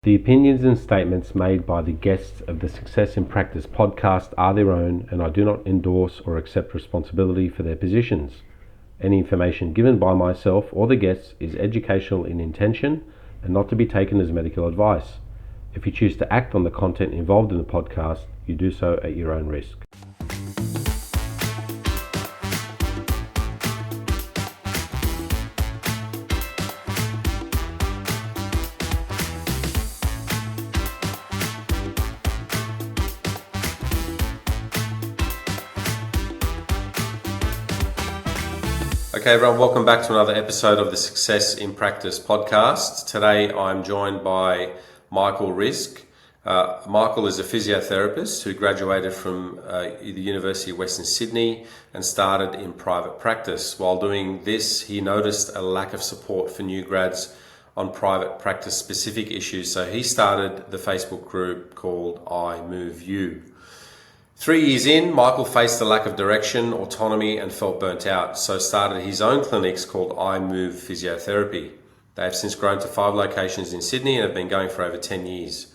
The opinions and statements made by the guests of the Success in Practice podcast are their own, and I do not endorse or accept responsibility for their positions. Any information given by myself or the guests is educational in intention and not to be taken as medical advice. If you choose to act on the content involved in the podcast, you do so at your own risk. Okay, everyone, welcome back to another episode of the Success in Practice podcast. Today, I'm joined by Michael Rizk. Michael is a physiotherapist who graduated from the University of Western Sydney and started in private practice. While doing this, he noticed a lack of support for new grads on private practice specific issues. So he started the Facebook group called I Move You. 3 years in, Michael faced a lack of direction, autonomy, and felt burnt out, so started his own clinics called I Move Physiotherapy. They have since grown to 5 locations in Sydney and have been going for over 10 years.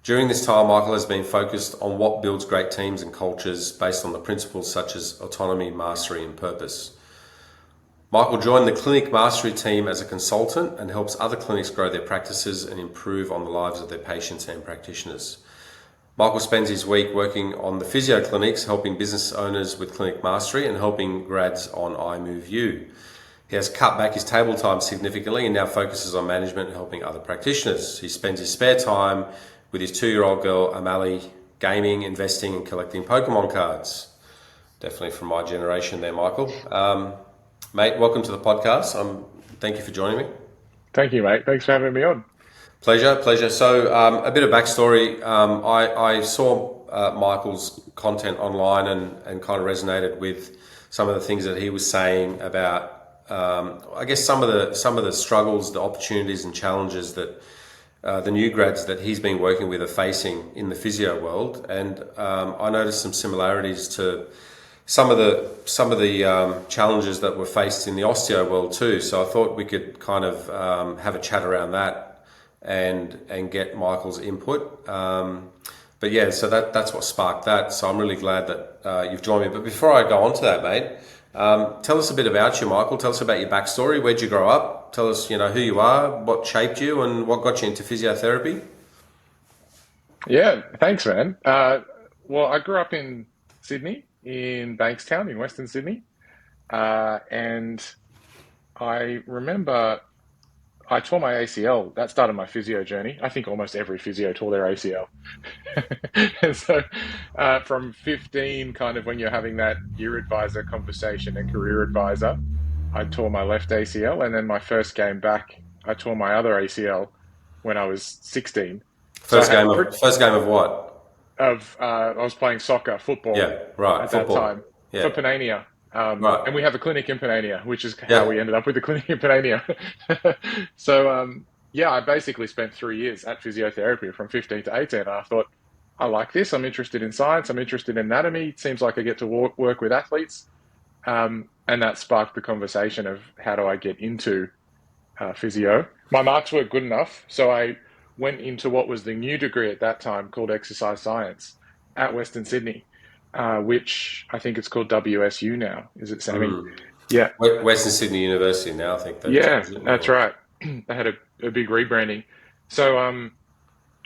During this time, Michael has been focused on what builds great teams and cultures based on the principles such as autonomy, mastery, and purpose. Michael joined the Clinic Mastery team as a consultant and helps other clinics grow their practices and improve on the lives of their patients and practitioners. Michael spends his week working on the physio clinics, helping business owners with clinic mastery and helping grads on I Move You. He has cut back his table time significantly and now focuses on management and helping other practitioners. He spends his spare time with his 2-year-old girl, Amali, gaming, investing and collecting Pokemon cards. Definitely from my generation there, Michael. Mate, welcome to the podcast. Thank you for joining me. Thank you, mate. Thanks for having me on. Pleasure. So a bit of backstory. I saw Michael's content online and kind of resonated with some of the things that he was saying about, I guess some of the struggles, the opportunities and challenges that the new grads that he's been working with are facing in the physio world. And I noticed some similarities to some of the challenges that were faced in the osteo world too. So I thought we could kind of have a chat around that and get Michael's input. But yeah, so that's what sparked that. So I'm really glad that you've joined me. But before I go on to that, mate, tell us a bit about you, Michael. Tell us about your backstory. Where'd you grow up? Tell us, who you are, what shaped you, and what got you into physiotherapy. Yeah, thanks, man. Well, I grew up in Sydney, in Bankstown, in Western Sydney. And I remember I tore my ACL. That started my physio journey. I think almost every physio tore their ACL. And so from 15, kind of when you're having that year advisor conversation and career advisor, I tore my left ACL. And then my first game back, I tore my other ACL when I was 16. First game of what? I was playing football. Yeah, right. At Football. that time Yeah. for Panania. Right. And we have a clinic in Panania, which is how we ended up with the clinic in Panania. So, I basically spent 3 years at physiotherapy from 15 to 18. And I thought, I like this. I'm interested in science. I'm interested in anatomy. It seems like I get to work with athletes. And that sparked the conversation of how do I get into physio. My marks weren't good enough, so I went into what was the new degree at that time called exercise science at Western Sydney. Which I think it's called WSU now. Is it, Sammy? Yeah. Western Sydney University now, I think. That's right. They had a big rebranding. So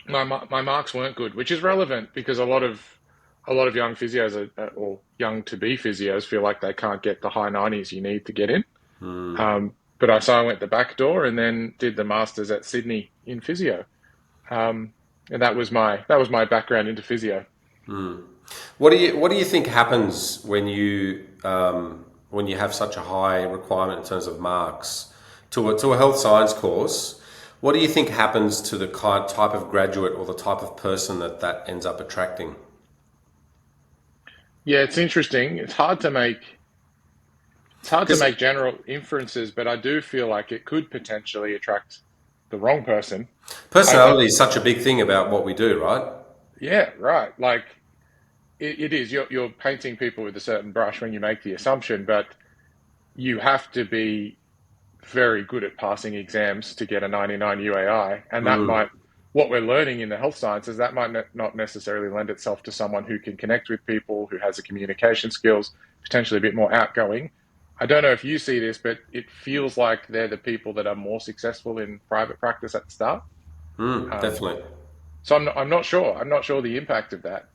my marks weren't good, which is relevant because a lot of young physios or young to be physios feel like they can't get the high 90s you need to get in. But I went the back door and then did the masters at Sydney in physio, and that was my background into physio. What do you think happens when you have such a high requirement in terms of marks to a health science course? What do you think happens to the type of graduate or the type of person that ends up attracting? Yeah, it's interesting. It's hard to make general inferences, but I do feel like it could potentially attract the wrong person. Personality is such a big thing about what we do, right? Yeah, right. Like it is. You're painting people with a certain brush when you make the assumption, but you have to be very good at passing exams to get a 99 UAI, and that might what we're learning in the health sciences, that might not necessarily lend itself to someone who can connect with people, who has the communication skills, potentially a bit more outgoing. I don't know if you see this, but it feels like they're the people that are more successful in private practice at the start. Um, Definitely. so I'm not sure. I'm not sure the impact of that.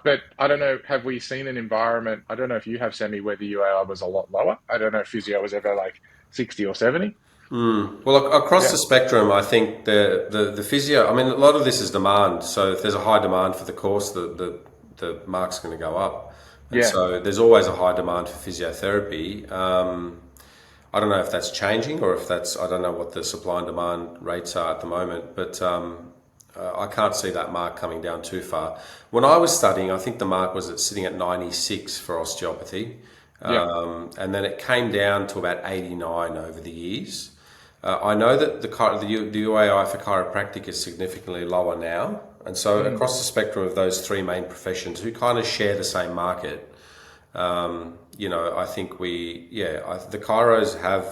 But I don't know. Have we seen an environment? I don't know if you have, Semi, where the UAI was a lot lower. I don't know if physio was ever like 60 or 70. Well, across Yeah. the spectrum, I think the physio. I mean, a lot of this is demand. So if there's a high demand for the course, the mark's going to go up, and Yeah. so there's always a high demand for physiotherapy. I don't know if that's changing or if that's, I don't know what the supply and demand rates are at the moment, but I can't see that mark coming down too far. When I was studying, I think the mark was sitting at 96 for osteopathy, Yeah. and then it came down to about 89 over the years. I know that the UAI for chiropractic is significantly lower now, and so Mm. across the spectrum of those three main professions who kind of share the same market, I think the chiros have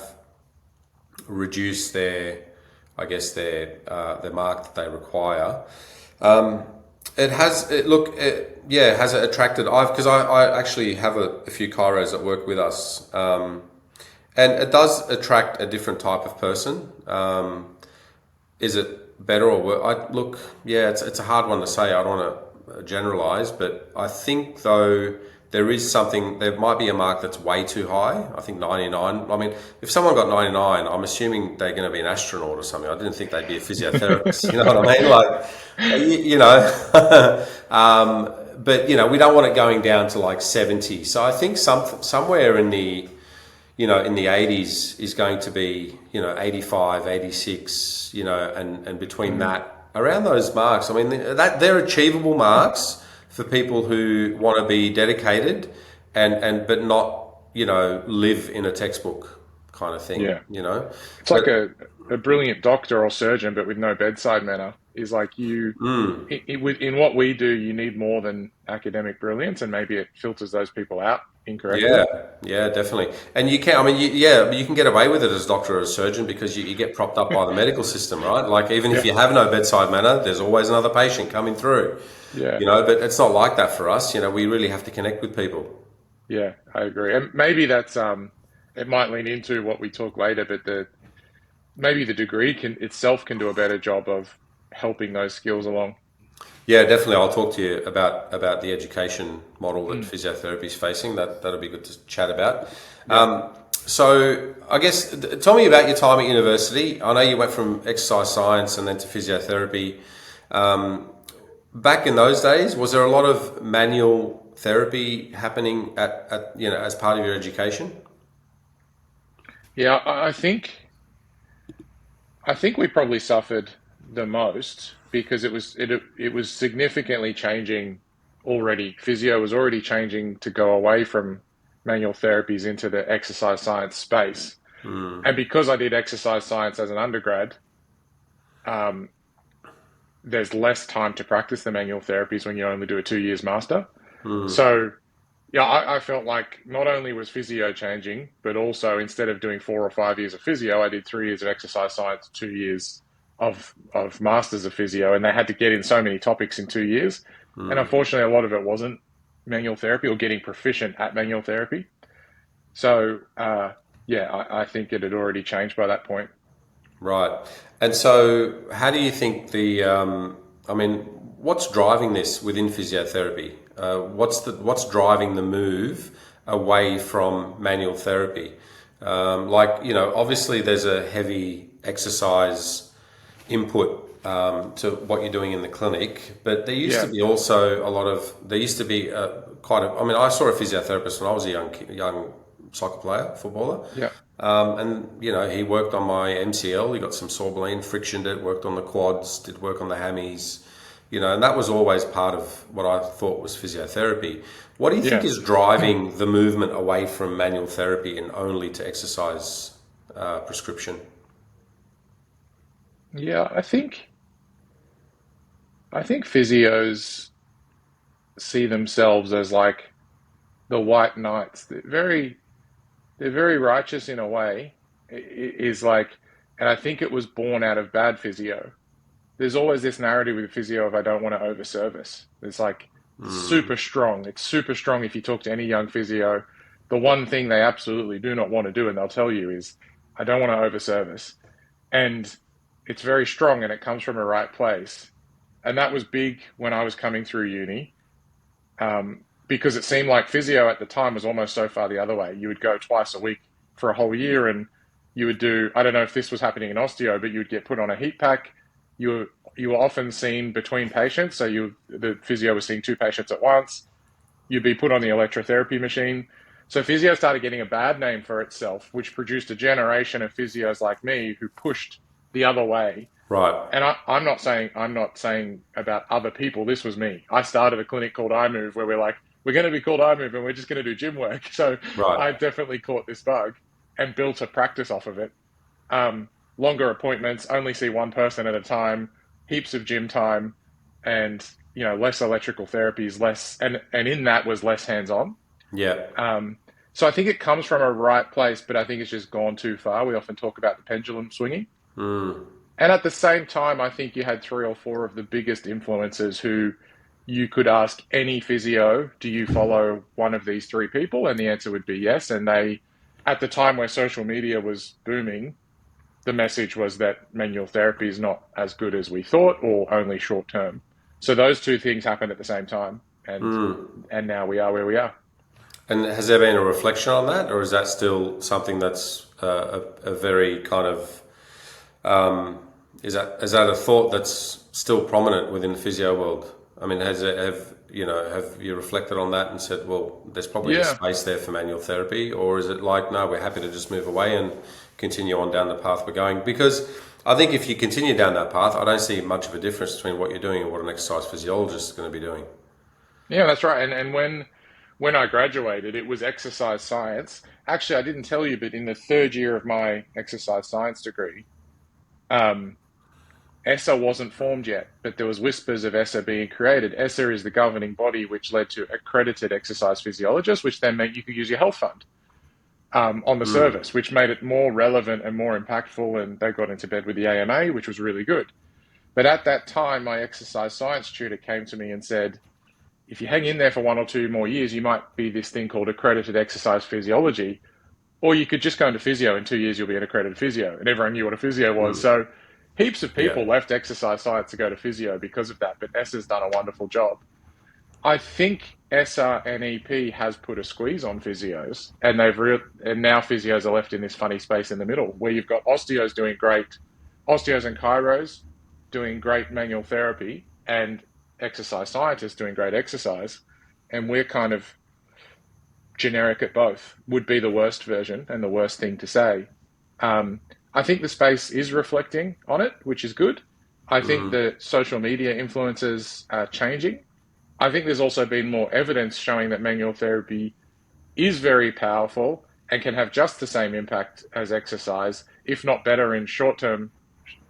reduced their mark that they require. Has it attracted? Because I actually have a few chiros that work with us, and it does attract a different type of person. Is it better or worse? It's a hard one to say. I don't want to generalize, but I think though there is something. There might be a mark that's way too high. I think 99. I mean, if someone got 99, I'm assuming they're going to be an astronaut or something. I didn't think they'd be a physiotherapist. You know what I mean? Like, you know. But we don't want it going down to like 70. So I think somewhere in the 80s is going to be, 85, 86, and between Mm. that, around those marks. I mean, that they're achievable marks for people who want to be dedicated but not, live in a textbook kind of thing, Yeah. you know. It's like But a brilliant doctor or surgeon, but with no bedside manner. Is like in what we do, you need more than academic brilliance, and maybe it filters those people out incorrectly. yeah, yeah, definitely. And you can, I mean, you can get away with it as doctor or as surgeon because you get propped up by the medical system, right? Like even if Yeah. you have no bedside manner, there's always another patient coming through, Yeah. but it's not like that for us. We really have to connect with people. Yeah. I agree. And maybe that's it might lean into what we talk later, but the maybe the degree can itself can do a better job of helping those skills along. Yeah, definitely. I'll talk to you about the education model that Mm. physiotherapy is facing. That'll be good to chat about. Yeah. So I guess tell me about your time at university. I know you went from exercise science and then to physiotherapy. Um, Back in those days, was there a lot of manual therapy happening as part of your education? Yeah. I think we probably suffered the most because it was significantly changing already. Physio was already changing to go away from manual therapies into the exercise science space. And because I did exercise science as an undergrad, um, there's less time to practice the manual therapies when you only do a 2 years master. So yeah, I felt like not only was physio changing, but also instead of doing 4 or 5 years of physio, I did 3 years of exercise science, 2 years of masters of physio, and they had to get in so many topics in 2 years. And unfortunately, a lot of it wasn't manual therapy or getting proficient at manual therapy. So yeah, I think it had already changed by that point. Right. And so, how do you think I mean, what's driving this within physiotherapy? What's driving the move away from manual therapy? Obviously there's a heavy exercise input to what you're doing in the clinic, but there used to Yeah, be also there used to be I mean, I saw a physiotherapist when I was a young soccer player, footballer. yeah, And he worked on my MCL. He got some Sorbeline, frictioned it, worked on the quads, did work on the hammies. And that was always part of what I thought was physiotherapy. What do you think yeah, is driving the movement away from manual therapy and only to exercise prescription? yeah. I think physios see themselves as like the white knights. They're very righteous in a way. Is like, and I think it was born out of bad physio. there's always this narrative with physio of I don't want to overservice. It's like super strong. It's super strong if you talk to any young physio. The one thing they absolutely do not want to do, and they'll tell you, is I don't want to overservice. And it's very strong and it comes from a right place. And that was big when I was coming through uni, because it seemed like physio at the time was almost so far the other way. You would go twice a week for a whole year and you would do, I don't know if this was happening in osteo, but you would get put on a heat pack. You were often seen between patients. So the physio was seeing two patients at once. You'd be put on the electrotherapy machine. So physio started getting a bad name for itself, which produced a generation of physios like me who pushed the other way. Right. And I'm not saying about other people. This was me. I started a clinic called iMove where we're like, we're going to be called iMove and we're just going to do gym work. So I Right. definitely caught this bug and built a practice off of it. Longer appointments, only see one person at a time, heaps of gym time, and less electrical therapies, and in that was less hands-on. Yeah. So I think it comes from a right place, but I think it's just gone too far. We often talk about the pendulum swinging. And at the same time, I think you had three or four of the biggest influencers who you could ask any physio, do you follow one of these three people? And the answer would be yes. And at the time where social media was booming, the message was that manual therapy is not as good as we thought or only short term. So those two things happened at the same time. And now we are where we are. And has there been a reflection on that, or is that still something that's a very kind of is that a thought that's still prominent within the physio world? I mean, have you reflected on that and said, well, there's probably a space there for manual therapy, or is it like, no, we're happy to just move away and continue on down the path we're going? Because I think if you continue down that path, I don't see much of a difference between what you're doing and what an exercise physiologist is going to be doing. Yeah, that's right. And when I graduated, it was exercise science. Actually, I didn't tell you, but in the third year of my exercise science degree, ESSA wasn't formed yet, but there was whispers of ESSA being created. ESSA is the governing body which led to accredited exercise physiologists, which then meant you could use your health fund on the service, which made it more relevant and more impactful. And they got into bed with the AMA, which was really good. But at that time, my exercise science tutor came to me and said, if you hang in there for 1 or 2 more years, you might be this thing called accredited exercise physiology, or you could just go into physio. In 2 years, you'll be an accredited physio. And everyone knew what a physio was. So heaps of people left exercise science to go to physio because of that, but ESSA's done a wonderful job. I think ESSA and EP has put a squeeze on physios, and and now physios are left in this funny space in the middle where you've got osteos doing great, osteos and chiros doing great manual therapy, and exercise scientists doing great exercise, and we're kind of generic at both, would be the worst version and the worst thing to say. I think the space is reflecting on it, which is good. I think the social media influences are changing. I think there's also been more evidence showing that manual therapy is very powerful and can have just the same impact as exercise, if not better in short term.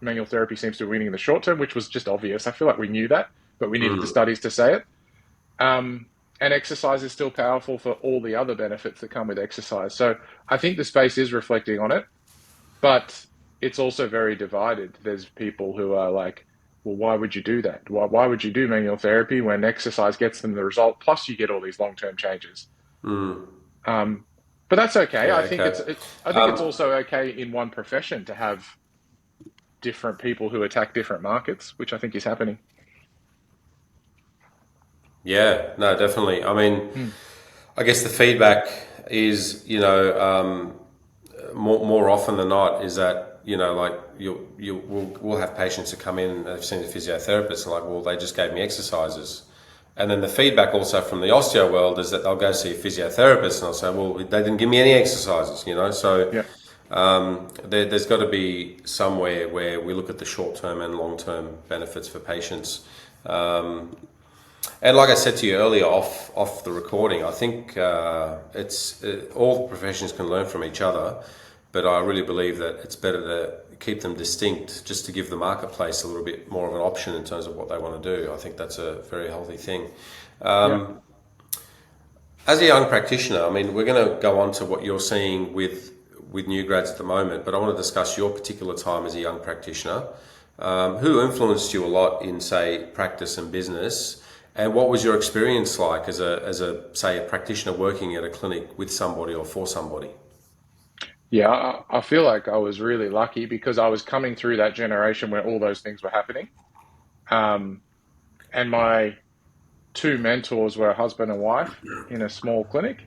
Manual therapy seems to be winning in the short term, which was just obvious. I feel like we knew that, but we needed the studies to say it. And exercise is still powerful for all the other benefits that come with exercise. So I think the space is reflecting on it, but it's also very divided. There's people who are like, well, why would you do that? Why would you do manual therapy when exercise gets them the result, plus you get all these long-term changes? But that's okay. Yeah, I think okay. it's also okay in one profession to have different people who attack different markets, which I think is happening. Yeah, no, definitely. I mean, I guess the feedback is, more often than not is that, like we'll have patients that come in and they've seen a physiotherapist and like, well, they just gave me exercises. And then the feedback also from the osteo world is that they'll go see a physiotherapist and they'll say, well, they didn't give me any exercises, So there's got to be somewhere where we look at the short-term and long-term benefits for patients. And like I said to you earlier off the recording, I think all professions can learn from each other, but I really believe that it's better to keep them distinct just to give the marketplace a little bit more of an option in terms of what they want to do. I think that's a very healthy thing. As a young practitioner, I mean, we're going to go on to what you're seeing with new grads at the moment, but I want to discuss your particular time as a young practitioner. Who influenced you a lot in, say, practice and business? And what was your experience like as a say, a practitioner working at a clinic with somebody or for somebody? Yeah, I feel like I was really lucky because I was coming through that generation where all those things were happening. Um, and my two mentors were a husband and wife in a small clinic,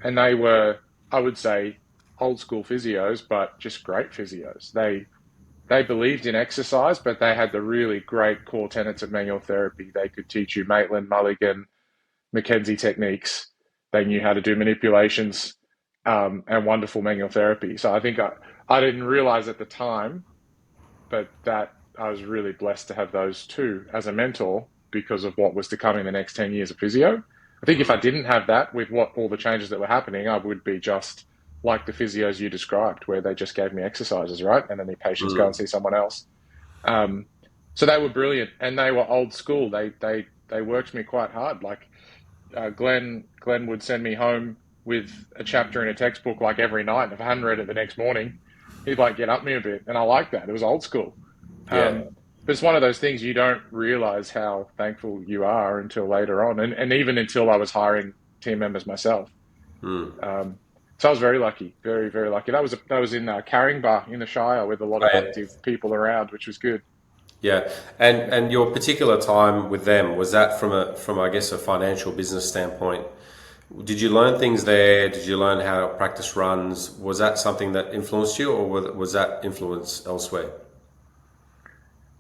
and they were, I would say, old school physios, but just great physios. They believed in exercise, but they had the really great core tenets of manual therapy. They could teach you Maitland, Mulligan, McKenzie techniques. They knew how to do manipulations, and wonderful manual therapy. So I didn't realize at the time, but that I was really blessed to have those two as a mentor because of what was to come in the next 10 years of physio. I think if I didn't have that with what all the changes that were happening, I would be just like the physios you described, where they just gave me exercises, right? And then the patients go and Mm. see someone else. Um, so they were brilliant and they were old school. They worked me quite hard. Like Glenn would send me home with a chapter in a textbook like every night. If I hadn't read it the next morning, he'd like get up me a bit, and I like that. It was old school. Yeah. But it's one of those things you don't realize how thankful you are until later on, and even until I was hiring team members myself. Mm. Um, so I was very lucky, very very lucky. That was in Carringbar in the Shire with a lot of Right. active people around, which was good. Yeah, and your particular time with them, was that from I guess a financial business standpoint? Did you learn things there? Did you learn how practice runs? Was that something that influenced you, or was that influence elsewhere?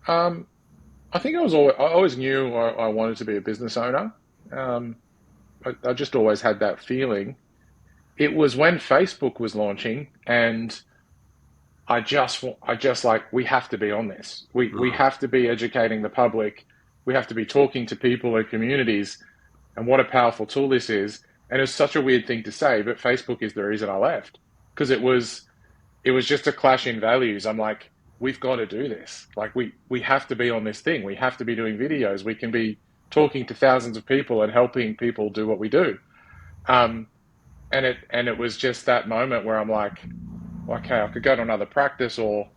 Um, I think I always knew I wanted to be a business owner. Um, I just always had that feeling. It was when Facebook was launching, and I just like we have to be on this. We Mm. have to be educating the public. We have to be talking to people and communities, and what a powerful tool this is. And it's such a weird thing to say, but Facebook is the reason I left because it was just a clash in values. I'm like, we've got to do this. Like we have to be on this thing. We have to be doing videos. We can be talking to thousands of people and helping people do what we do. Um, and it was just that moment where I'm like, okay, I could go to another practice, or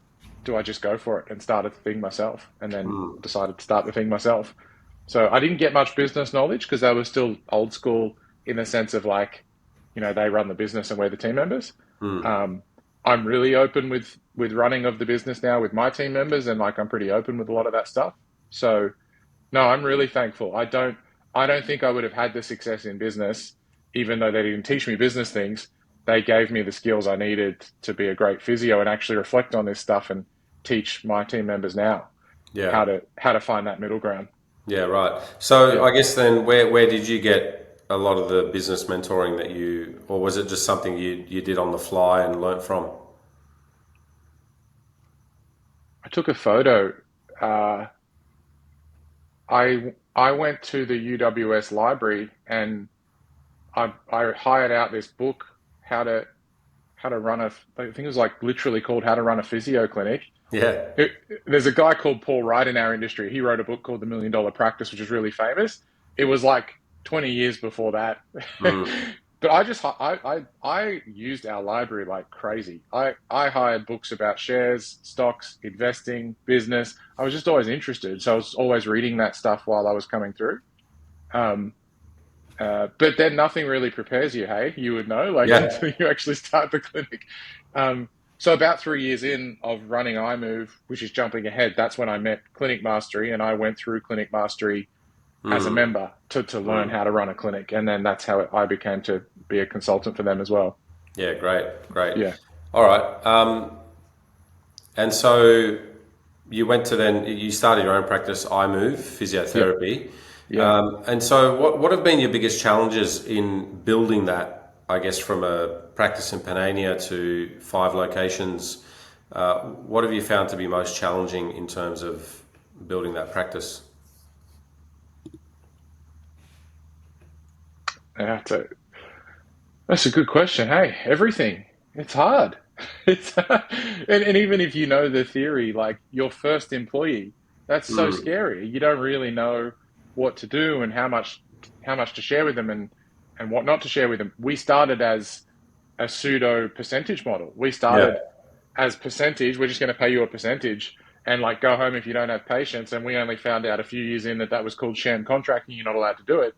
do I just go for it and start a thing myself? And then Mm. decided to start the thing myself. So I didn't get much business knowledge because they were still old school in the sense of like, they run the business and we're the team members. Mm. Um, I'm really open with running of the business now with my team members, and like I'm pretty open with a lot of that stuff. So no, I'm really thankful. I don't think I would have had the success in business, even though they didn't teach me business things. They gave me the skills I needed to be a great physio and actually reflect on this stuff and teach my team members now Yeah. how to find that middle ground. Yeah. Right. So Yeah. I guess then, where did you get a lot of the business mentoring that you, or was it just something you did on the fly and learnt from? I took a photo. Uh, I went to the UWS library and I hired out this book, how to run I think it was like literally called How to Run a Physio Clinic. Yeah. It, there's a guy called Paul Wright in our industry. He wrote a book called The $1 Million Practice, which is really famous. It was like 20 years before that. Mm. But I used our library like crazy. I hired books about shares, stocks, investing, business. I was just always interested. So I was always reading that stuff while I was coming through. Um, but then nothing really prepares you, hey, you would know, like Yeah. until you actually start the clinic. So about 3 years in of running iMove, which is jumping ahead, that's when I met Clinic Mastery, and I went through Clinic Mastery as a Mm. member to learn Mm. how to run a clinic, and then that's how I became to be a consultant for them as well. Yeah. Great. Great. Yeah, All right. And so you went to then you started your own practice, iMove yeah, Physiotherapy. yeah. And so what have been your biggest challenges in building that? I guess from a practice in Panania to 5 locations, what have you found to be most challenging in terms of building that practice? That's a good question. Hey, everything. It's hard. And even if you know the theory, like your first employee, that's so Mm. scary. You don't really know what to do and how much to share with them and what not to share with them. We started as a pseudo percentage model. We Yeah. started as percentage. We're just going to pay you a percentage, and like go home if you don't have patients. And we only found out a few years in that that was called sham contracting. You're not allowed to do it.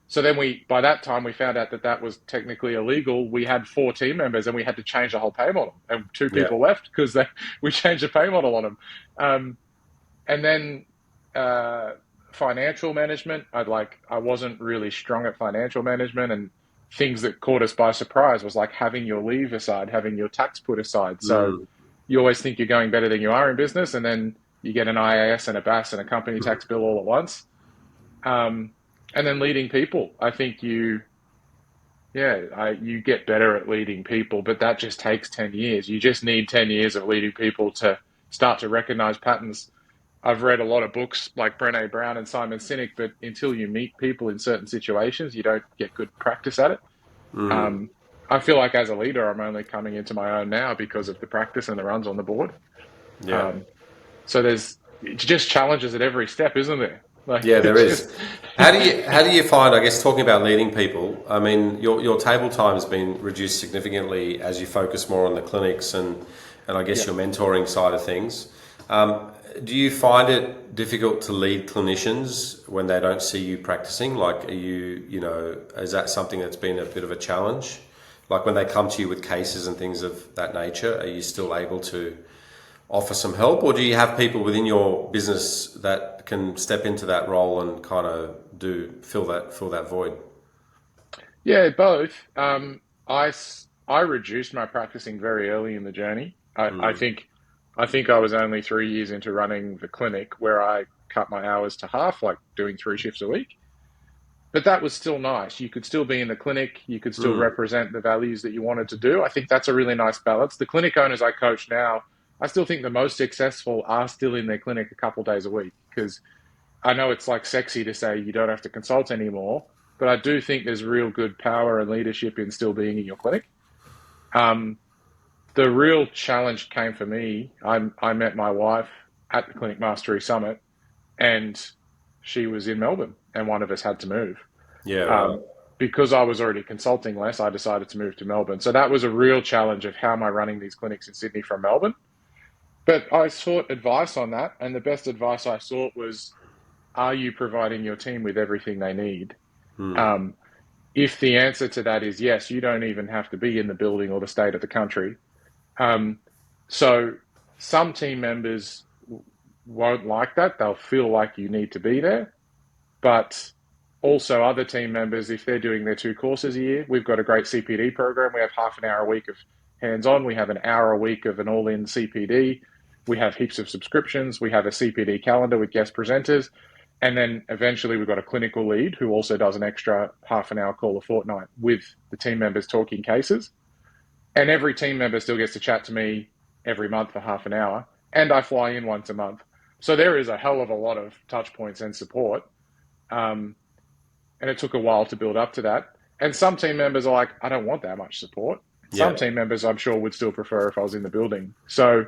So then by that time, we found out that that was technically illegal. We had 4 team members and we had to change the whole pay model. And 2 Yeah. people left because we changed the pay model on them. And then financial management, I wasn't really strong at financial management, and things that caught us by surprise was like having your leave aside, having your tax put aside. So Mm. you always think you're going better than you are in business, and then you get an IAS and a BAS and a company tax bill all at once. And then leading people, I think you get better at leading people, but that just takes 10 years. You just need 10 years of leading people to start to recognize patterns. I've read a lot of books like Brené Brown and Simon Sinek, but until you meet people in certain situations, you don't get good practice at it. Mm. Um, I feel like as a leader, I'm only coming into my own now because of the practice and the runs on the board. Yeah. Um, so there's just challenges at every step, isn't there? Like Yeah, there it's just, is. How do you find, I guess, talking about leading people, I mean, your table time has been reduced significantly as you focus more on the clinics and I guess yeah. your mentoring side of things. Do you find it difficult to lead clinicians when they don't see you practicing? Like, is that something that's been a bit of a challenge? Like when they come to you with cases and things of that nature, are you still able to offer some help, or do you have people within your business that can step into that role and kind of fill that void? Yeah, both. I reduced my practicing very early in the journey. Mm. I think I was only 3 years into running the clinic where I cut my hours to half, like doing 3 shifts a week. But that was still nice. You could still be in the clinic. You could still Mm. represent the values that you wanted to do. I think that's a really nice balance. The clinic owners I coach now, I still think the most successful are still in their clinic a couple days a week because I know it's like sexy to say you don't have to consult anymore, but I do think there's real good power and leadership in still being in your clinic. Um, the real challenge came for me. I met my wife at the Clinic Mastery Summit, and she was in Melbourne, and one of us had to move. Yeah, right. Um, because I was already consulting less, I decided to move to Melbourne. So that was a real challenge of how am I running these clinics in Sydney from Melbourne. But I sought advice on that, and the best advice I sought was, are you providing your team with everything they need? Mm. Um, if the answer to that is yes, you don't even have to be in the building or the state of the country. Um, so some team members won't like that. They'll feel like you need to be there. But also other team members, if they're doing their 2 courses a year, we've got a great CPD program. We have half an hour a week of hands-on. We have an hour a week of an all-in CPD. We have heaps of subscriptions. We have a CPD calendar with guest presenters. And then eventually we've got a clinical lead who also does an extra half an hour call a fortnight with the team members talking cases. And every team member still gets to chat to me every month for half an hour. And I fly in once a month. So there is a hell of a lot of touch points and support. Um, and it took a while to build up to that. And some team members are like, I don't want that much support. Some Yeah. team members, I'm sure, would still prefer if I was in the building. So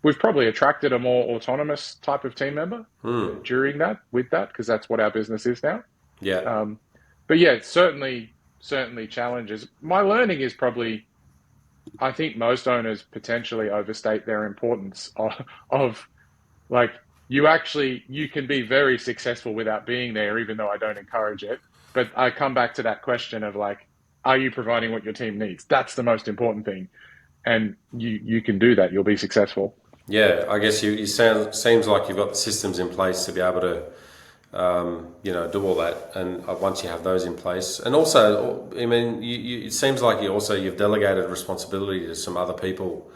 we've probably attracted a more autonomous type of team member Mm. with that, because that's what our business is now. Yeah. Um, but yeah, certainly challenges. My learning is probably, I think most owners potentially overstate their importance of like, you can be very successful without being there, even though I don't encourage it. But I come back to that question of like, are you providing what your team needs? That's the most important thing. And you can do that. You'll be successful. Yeah, I guess you seems like you've got the systems in place to be able to do all that. And once you have those in place, and also, I mean, it seems like you've delegated responsibility to some other people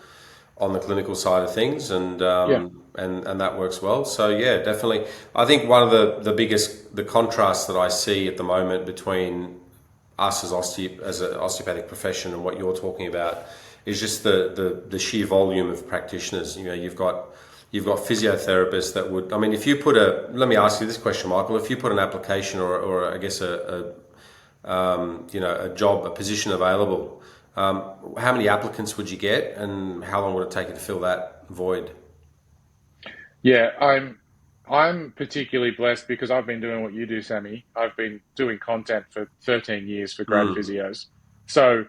on the clinical side of things, and Yeah. and that works well. So yeah, definitely. I think one of the biggest contrasts that I see at the moment between us as an osteopathic profession and what you're talking about is just the sheer volume of practitioners. You've got physiotherapists that would. I mean, if you put let me ask you this question, Michael. If you put an application or I guess a job, a position available, how many applicants would you get, and how long would it take you to fill that void? Yeah, I'm particularly blessed because I've been doing what you do, Sammy. I've been doing content for 13 years for grad Mm, physios. So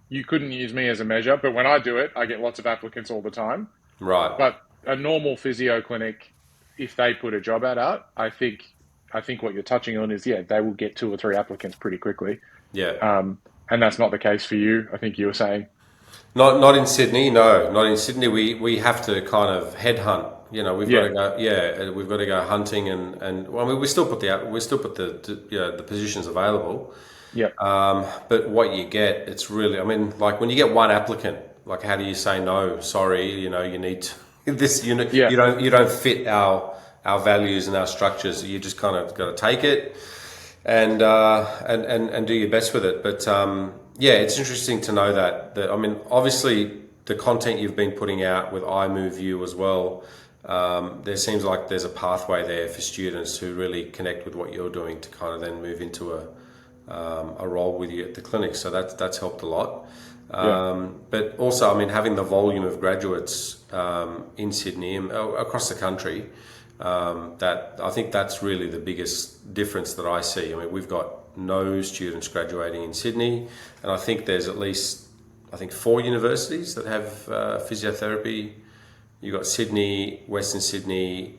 you couldn't use me as a measure, but when I do it, I get lots of applicants all the time. right. But a normal physio clinic, if they put a job ad out, I think what you're touching on is, yeah, they will get 2 or 3 applicants pretty quickly. Yeah. And that's not the case for you. I think you were saying. Not in Sydney, no. Not in Sydney. We have to kind of headhunt. We've got to Yeah, go. Yeah, we've got to go hunting, and well, I mean, we still put the positions available. yeah, But what you get, it's really. I mean, like when you get one applicant, like how do you say no? Sorry, you need to, this. yeah, You don't fit our values and our structures. You just kind of got to take it and do your best with it. But yeah, it's interesting to know that I mean, obviously, the content you've been putting out with iMoveU as well. There seems like there's a pathway there for students who really connect with what you're doing to kind of then move into a role with you at the clinic. So that's helped a lot. yeah, But also, I mean, having the volume of graduates in Sydney and across the country, that I think that's really the biggest difference that I see. I mean, we've got no students graduating in Sydney, and I think there's at least 4 universities that have physiotherapy. You've got Sydney, Western Sydney,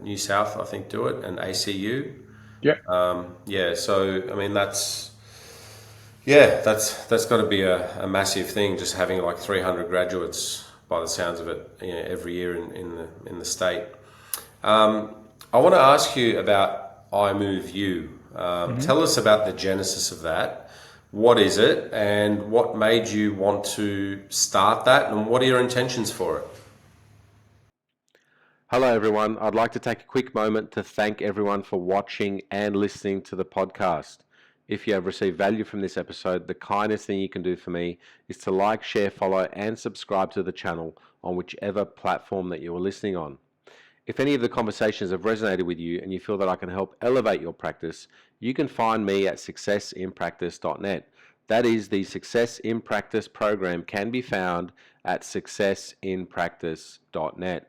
New South, I think, do it, and ACU. yeah. Yeah, so I mean that's got to be a massive thing. Just having like 300 graduates, by the sounds of it, every year in the state. I want to ask you about iMoveU. hmm Tell us about the genesis of that. What is it, and what made you want to start that, and what are your intentions for it? Hello, everyone. I'd like to take a quick moment to thank everyone for watching and listening to the podcast. If you have received value from this episode, the kindest thing you can do for me is to like, share, follow, and subscribe to the channel on whichever platform that you are listening on. If any of the conversations have resonated with you and you feel that I can help elevate your practice, you can find me at successinpractice.net. That is, the Success in Practice program can be found at successinpractice.net.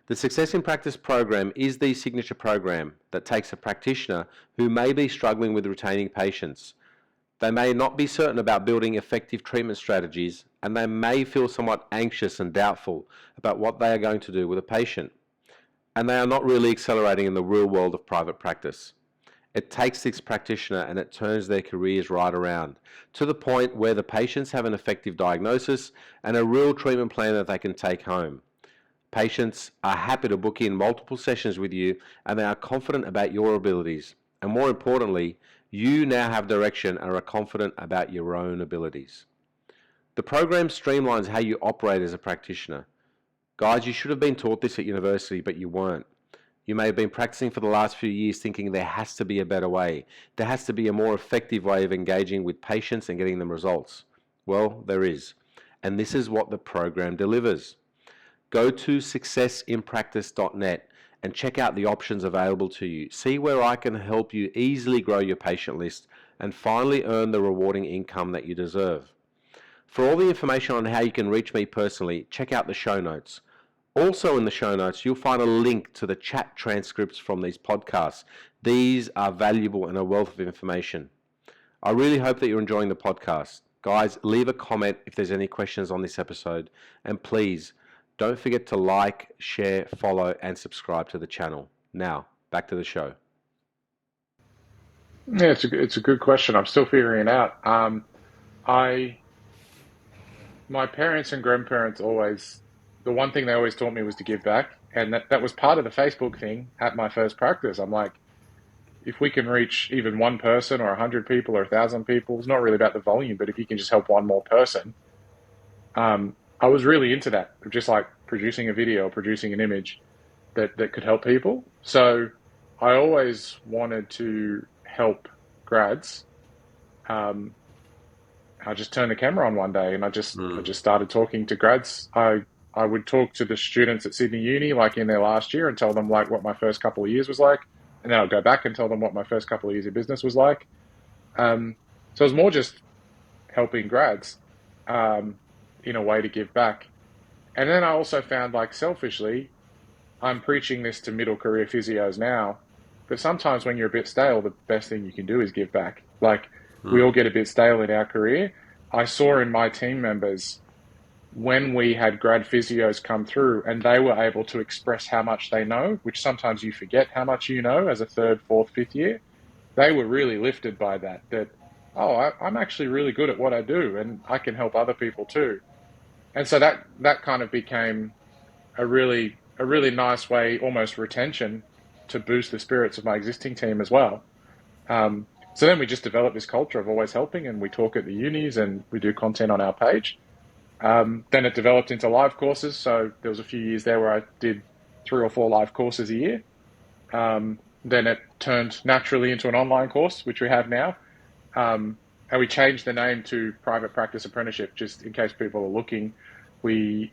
The Success in Practice program is the signature program that takes a practitioner who may be struggling with retaining patients. They may not be certain about building effective treatment strategies, and they may feel somewhat anxious and doubtful about what they are going to do with a patient. And they are not really accelerating in the real world of private practice. It takes this practitioner and it turns their careers right around to the point where the patients have an effective diagnosis and a real treatment plan that they can take home. Patients are happy to book in multiple sessions with you, and they are confident about your abilities. And more importantly, you now have direction and are confident about your own abilities. The program streamlines how you operate as a practitioner. Guys, you should have been taught this at university, but you weren't. You may have been practicing for the last few years thinking there has to be a better way. There has to be a more effective way of engaging with patients and getting them results. Well, there is. And this is what the program delivers. Go to successinpractice.net and check out the options available to you. See where I can help you easily grow your patient list and finally earn the rewarding income that you deserve. For all the information on how you can reach me personally, check out the show notes. Also in the show notes, you'll find a link to the chat transcripts from these podcasts. These are valuable and a wealth of information. I really hope that you're enjoying the podcast. Guys, leave a comment if there's any questions on this episode, and please, don't forget to like, share, follow, and subscribe to the channel. Now, back to the show. Yeah, it's a good question. I'm still figuring it out. I My parents and grandparents always, the one thing they always taught me was to give back, and that was part of the Facebook thing at my first practice. I'm like, if we can reach even one person or 100 people or 1,000 people, it's not really about the volume, but if you can just help one more person, I was really into that, just like producing a video, producing an image that could help people. So I always wanted to help grads. Um, I just turned the camera on one day and I just started talking to grads. I would talk to the students at Sydney Uni, like in their last year, and tell them like what my first couple of years was like, and then I'd go back and tell them what my first couple of years of business was like. So it was more just helping grads um, in a way to give back. And then I also found, like, selfishly, I'm preaching this to middle career physios now, but sometimes when you're a bit stale, the best thing you can do is give back. Like, we all get a bit stale in our career. I saw in my team members when we had grad physios come through and they were able to express how much they know, which sometimes you forget how much you know as a third, fourth, fifth year, they were really lifted by that, oh, I'm actually really good at what I do and I can help other people too. And so that kind of became a really nice way, almost retention, to boost the spirits of my existing team as well. So then we just developed this culture of always helping, and we talk at the unis and we do content on our page. Then it developed into live courses. So there was a few years there where I did 3 or 4 live courses a year. Then it turned naturally into an online course, which we have now. And we changed the name to Private Practice Apprenticeship, just in case people are looking. We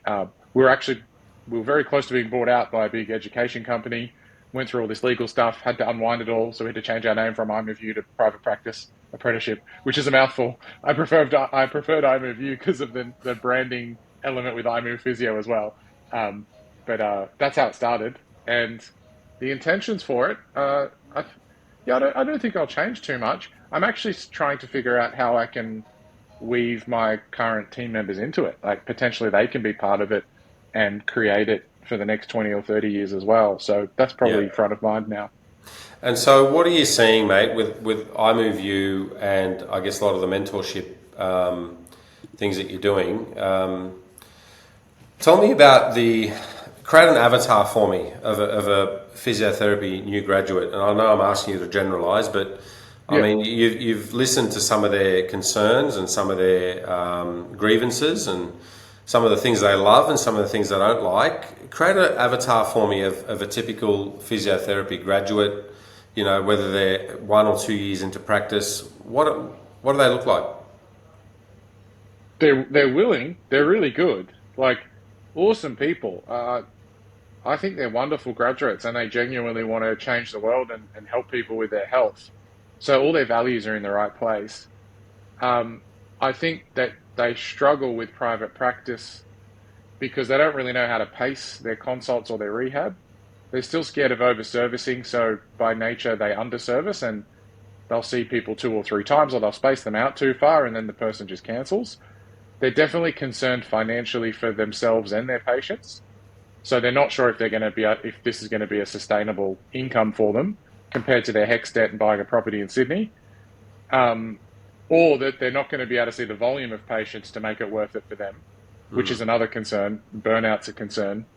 we were very close to being bought out by a big education company. Went through all this legal stuff, had to unwind it all, so we had to change our name from iMoveU to Private Practice Apprenticeship, which is a mouthful. I preferred iMoveU because of the branding element with iMove Physio as well. But that's how it started, and the intentions for it. I don't think I'll change too much. I'm actually trying to figure out how I can weave my current team members into it. Like potentially they can be part of it and create it for the next 20 or 30 years as well. So that's probably Yeah. front of mind now. And so, what are you seeing, mate, with iMoveU and I guess a lot of the mentorship things that you're doing? Tell me about create an avatar for me of a physiotherapy new graduate. And I know I'm asking you to generalize, but I Yeah. mean, you've listened to some of their concerns and some of their grievances and some of the things they love and some of the things they don't like. Create an avatar for me of a typical physiotherapy graduate, whether they're 1 or 2 years into practice. What do they look like? They're willing. They're really good. Like awesome people. I think they're wonderful graduates and they genuinely want to change the world and help people with their health. So all their values are in the right place. Um, I think that they struggle with private practice because they don't really know how to pace their consults or their rehab. They're still scared of over-servicing, so by nature they underservice and they'll see people 2 or 3 times or they'll space them out too far and then the person just cancels. They're definitely concerned financially for themselves and their patients. So they're not sure if if this is going to be a sustainable income for them compared to their HECS debt and buying a property in Sydney, um, or that they're not going to be able to see the volume of patients to make it worth it for them, which is another concern. Burnout's a concern.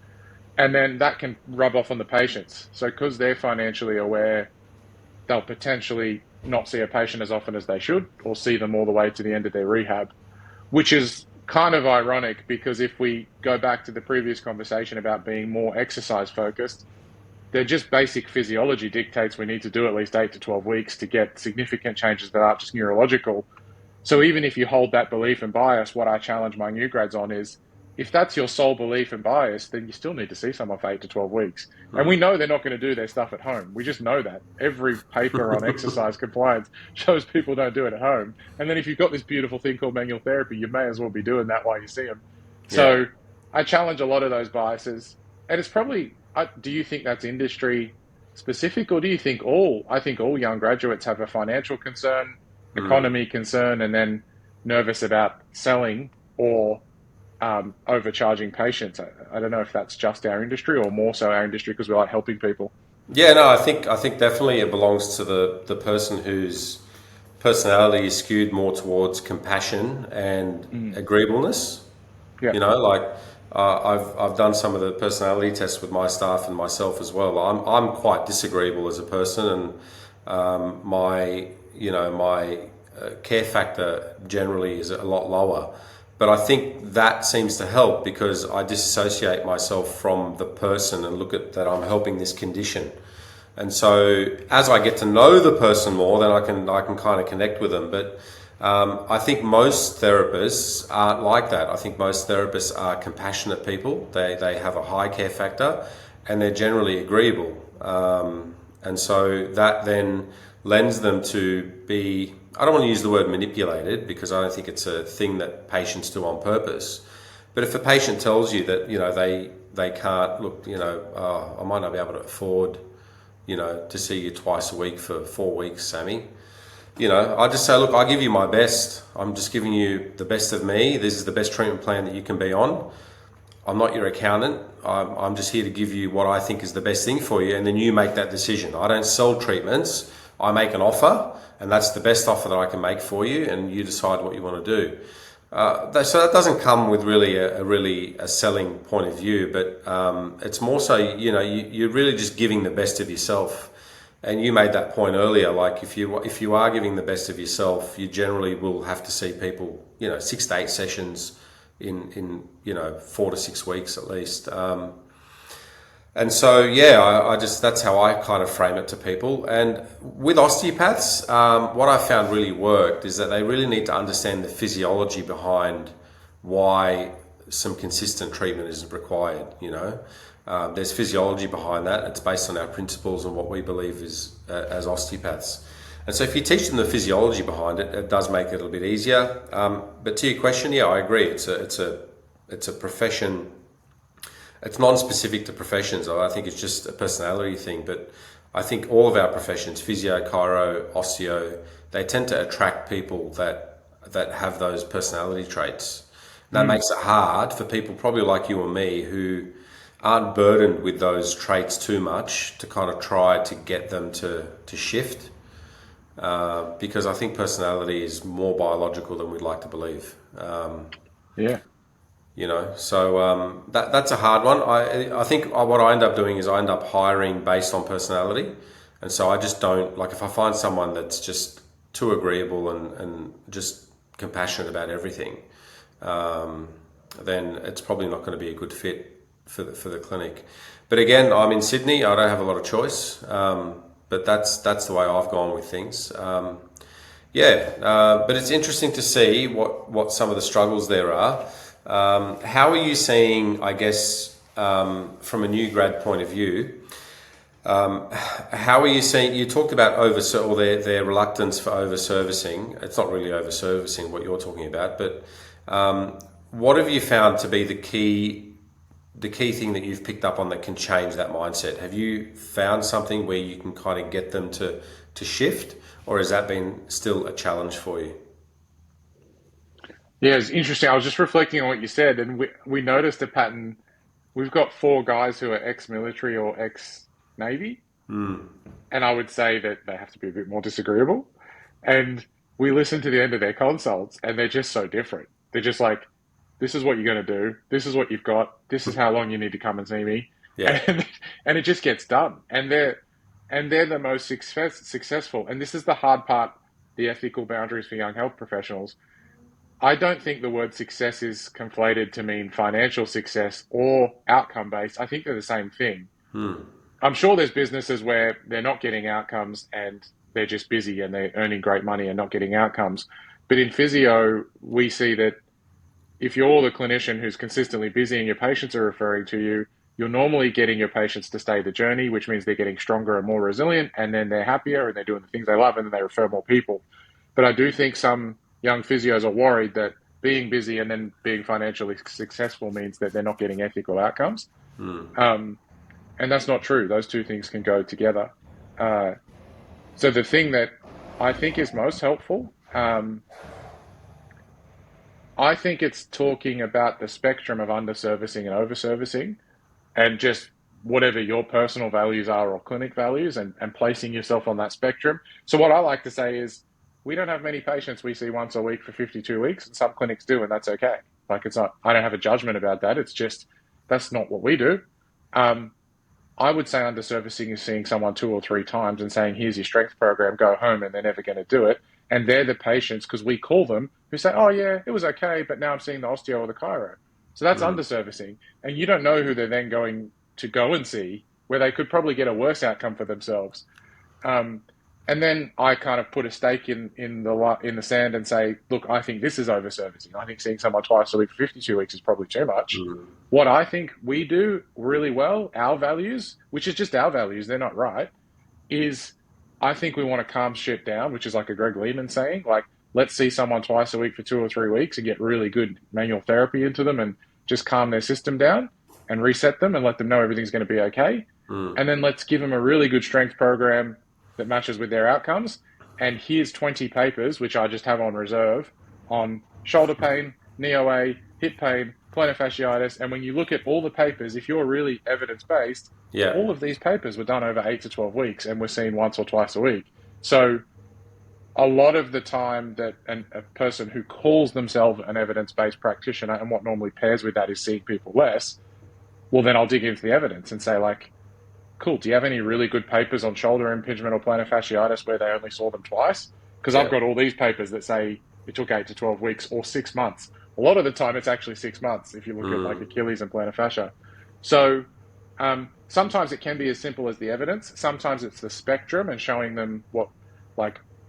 And then that can rub off on the patients. So because they're financially aware, they'll potentially not see a patient as often as they should or see them all the way to the end of their rehab, which is kind of ironic because if we go back to the previous conversation about being more exercise focused, they're just basic physiology dictates we need to do at least 8 to 12 weeks to get significant changes that aren't just neurological. So even if you hold that belief and bias, what I challenge my new grads on is if that's your sole belief and bias, then you still need to see someone for 8 to 12 weeks. And we know they're not going to do their stuff at home. We just know that. Every paper on exercise compliance shows people don't do it at home. And then if you've got this beautiful thing called manual therapy, you may as well be doing that while you see them. Yeah. So I challenge a lot of those biases. And it's probably, do you think that's industry specific or do you think I think all young graduates have a financial concern, economy concern, and then nervous about selling or overcharging patients. I don't know if that's just our industry or more so our industry because we like helping people. Yeah, no, I think definitely it belongs to the person whose personality is skewed more towards compassion and agreeableness. Yeah, Like I've done some of the personality tests with my staff and myself as well. I'm quite disagreeable as a person, and my care factor generally is a lot lower. But I think that seems to help because I disassociate myself from the person and look at that I'm helping this condition. And so as I get to know the person more, then I can kind of connect with them. But I think most therapists aren't like that. I think most therapists are compassionate people. They have a high care factor and they're generally agreeable. And so that then lends them to be, I don't want to use the word manipulated because I don't think it's a thing that patients do on purpose. But if a patient tells you that, they can't, look, I might not be able to afford, to see you twice a week for 4 weeks, Sammy. I just say, look, I give you my best. I'm just giving you the best of me. This is the best treatment plan that you can be on. I'm not your accountant. I'm just here to give you what I think is the best thing for you, and then you make that decision. I don't sell treatments. I make an offer, and that's the best offer that I can make for you, and you decide what you want to do. So that doesn't come with really a selling point of view, but it's more so, you're really just giving the best of yourself. And you made that point earlier, like if you are giving the best of yourself, you generally will have to see people, 6 to 8 sessions in 4 to 6 weeks at least. And so, I just, that's how I kind of frame it to people. And with osteopaths, what I found really worked is that they really need to understand the physiology behind why some consistent treatment is required. There's physiology behind that. It's based on our principles and what we believe is as osteopaths. And so if you teach them the physiology behind it, it does make it a little bit easier. But to your question, I agree. It's a profession. It's non-specific to professions. I think it's just a personality thing. But I think all of our professions, physio, chiro, osteo, they tend to attract people that have those personality traits. And that makes it hard for people probably like you and me who aren't burdened with those traits too much to kind of try to get them to shift. Because I think personality is more biological than we'd like to believe. So that's a hard one. I think what I end up doing is I end up hiring based on personality. And so I just don't, like if I find someone that's just too agreeable and just compassionate about everything, then it's probably not going to be a good fit for the clinic. But again, I'm in Sydney. I don't have a lot of choice. But that's the way I've gone with things. But it's interesting to see what some of the struggles there are. How are you seeing, I guess, from a new grad point of view, how are you seeing, you talked about their reluctance for over-servicing. It's not really over-servicing what you're talking about, but what have you found to be the key thing that you've picked up on that can change that mindset? Have you found something where you can kind of get them to shift, or has that been still a challenge for you? Yeah, it's interesting. I was just reflecting on what you said, and we noticed a pattern. We've got 4 guys who are ex-military or ex-Navy, and I would say that they have to be a bit more disagreeable. And we listen to the end of their consults, and they're just so different. They're just like, this is what you're going to do. This is what you've got. This is how long you need to come and see me. Yeah. And it just gets done. And they're the most successful. And this is the hard part, the ethical boundaries for young health professionals. I don't think the word success is conflated to mean financial success or outcome-based. I think they're the same thing. I'm sure there's businesses where they're not getting outcomes and they're just busy and they're earning great money and not getting outcomes. But in physio, we see that if you're the clinician who's consistently busy and your patients are referring to you, you're normally getting your patients to stay the journey, which means they're getting stronger and more resilient, and then they're happier and they're doing the things they love, and then they refer more people. But I do think some young physios are worried that being busy and then being financially successful means that they're not getting ethical outcomes. And that's not true. Those two things can go together. So the thing that I think is most helpful, I think it's talking about the spectrum of underservicing and overservicing, and just whatever your personal values are or clinic values, and placing yourself on that spectrum. So what I like to say is, we don't have many patients we see once a week for 52 weeks, and some clinics do, and that's okay. Like, it's not, I don't have a judgment about that. It's just, that's not what we do. I would say underservicing is seeing someone 2 or 3 times and saying, here's your strength program, go home, and they're never going to do it. And they're the patients, because we call them, who say, oh yeah, it was okay, but now I'm seeing the osteo or the chiro. So that's underservicing. And you don't know who they're then going to go and see, where they could probably get a worse outcome for themselves. And then I kind of put a stake in the sand and say, look, I think this is overservicing. I think seeing someone twice a week for 52 weeks is probably too much. What I think we do really well, our values, which is just our values, they're not right, is I think we want to calm shit down, which is like a Greg Lehman saying, like, let's see someone twice a week for 2 or 3 weeks and get really good manual therapy into them and just calm their system down and reset them and let them know everything's going to be okay. And then let's give them a really good strength program that matches with their outcomes. and here's 20 papers, which I just have on reserve, on shoulder pain, knee OA, hip pain, plantar fasciitis. And when you look at all the papers, if you're really evidence-based, Yeah. all of these papers were done over 8 to 12 weeks and were seen once or twice a week. So a lot of the time that a person who calls themselves an evidence-based practitioner, and what normally pairs with that is seeing people less, well, then I'll dig into the evidence and say, like, cool, do you have any really good papers on shoulder impingement or plantar fasciitis where they only saw them twice? Because Yeah. I've got all these papers that say it took 8 to 12 weeks or 6 months. A lot of the time it's actually 6 months if you look at like Achilles and plantar fascia. So sometimes it can be as simple as the evidence. Sometimes it's the spectrum and showing them what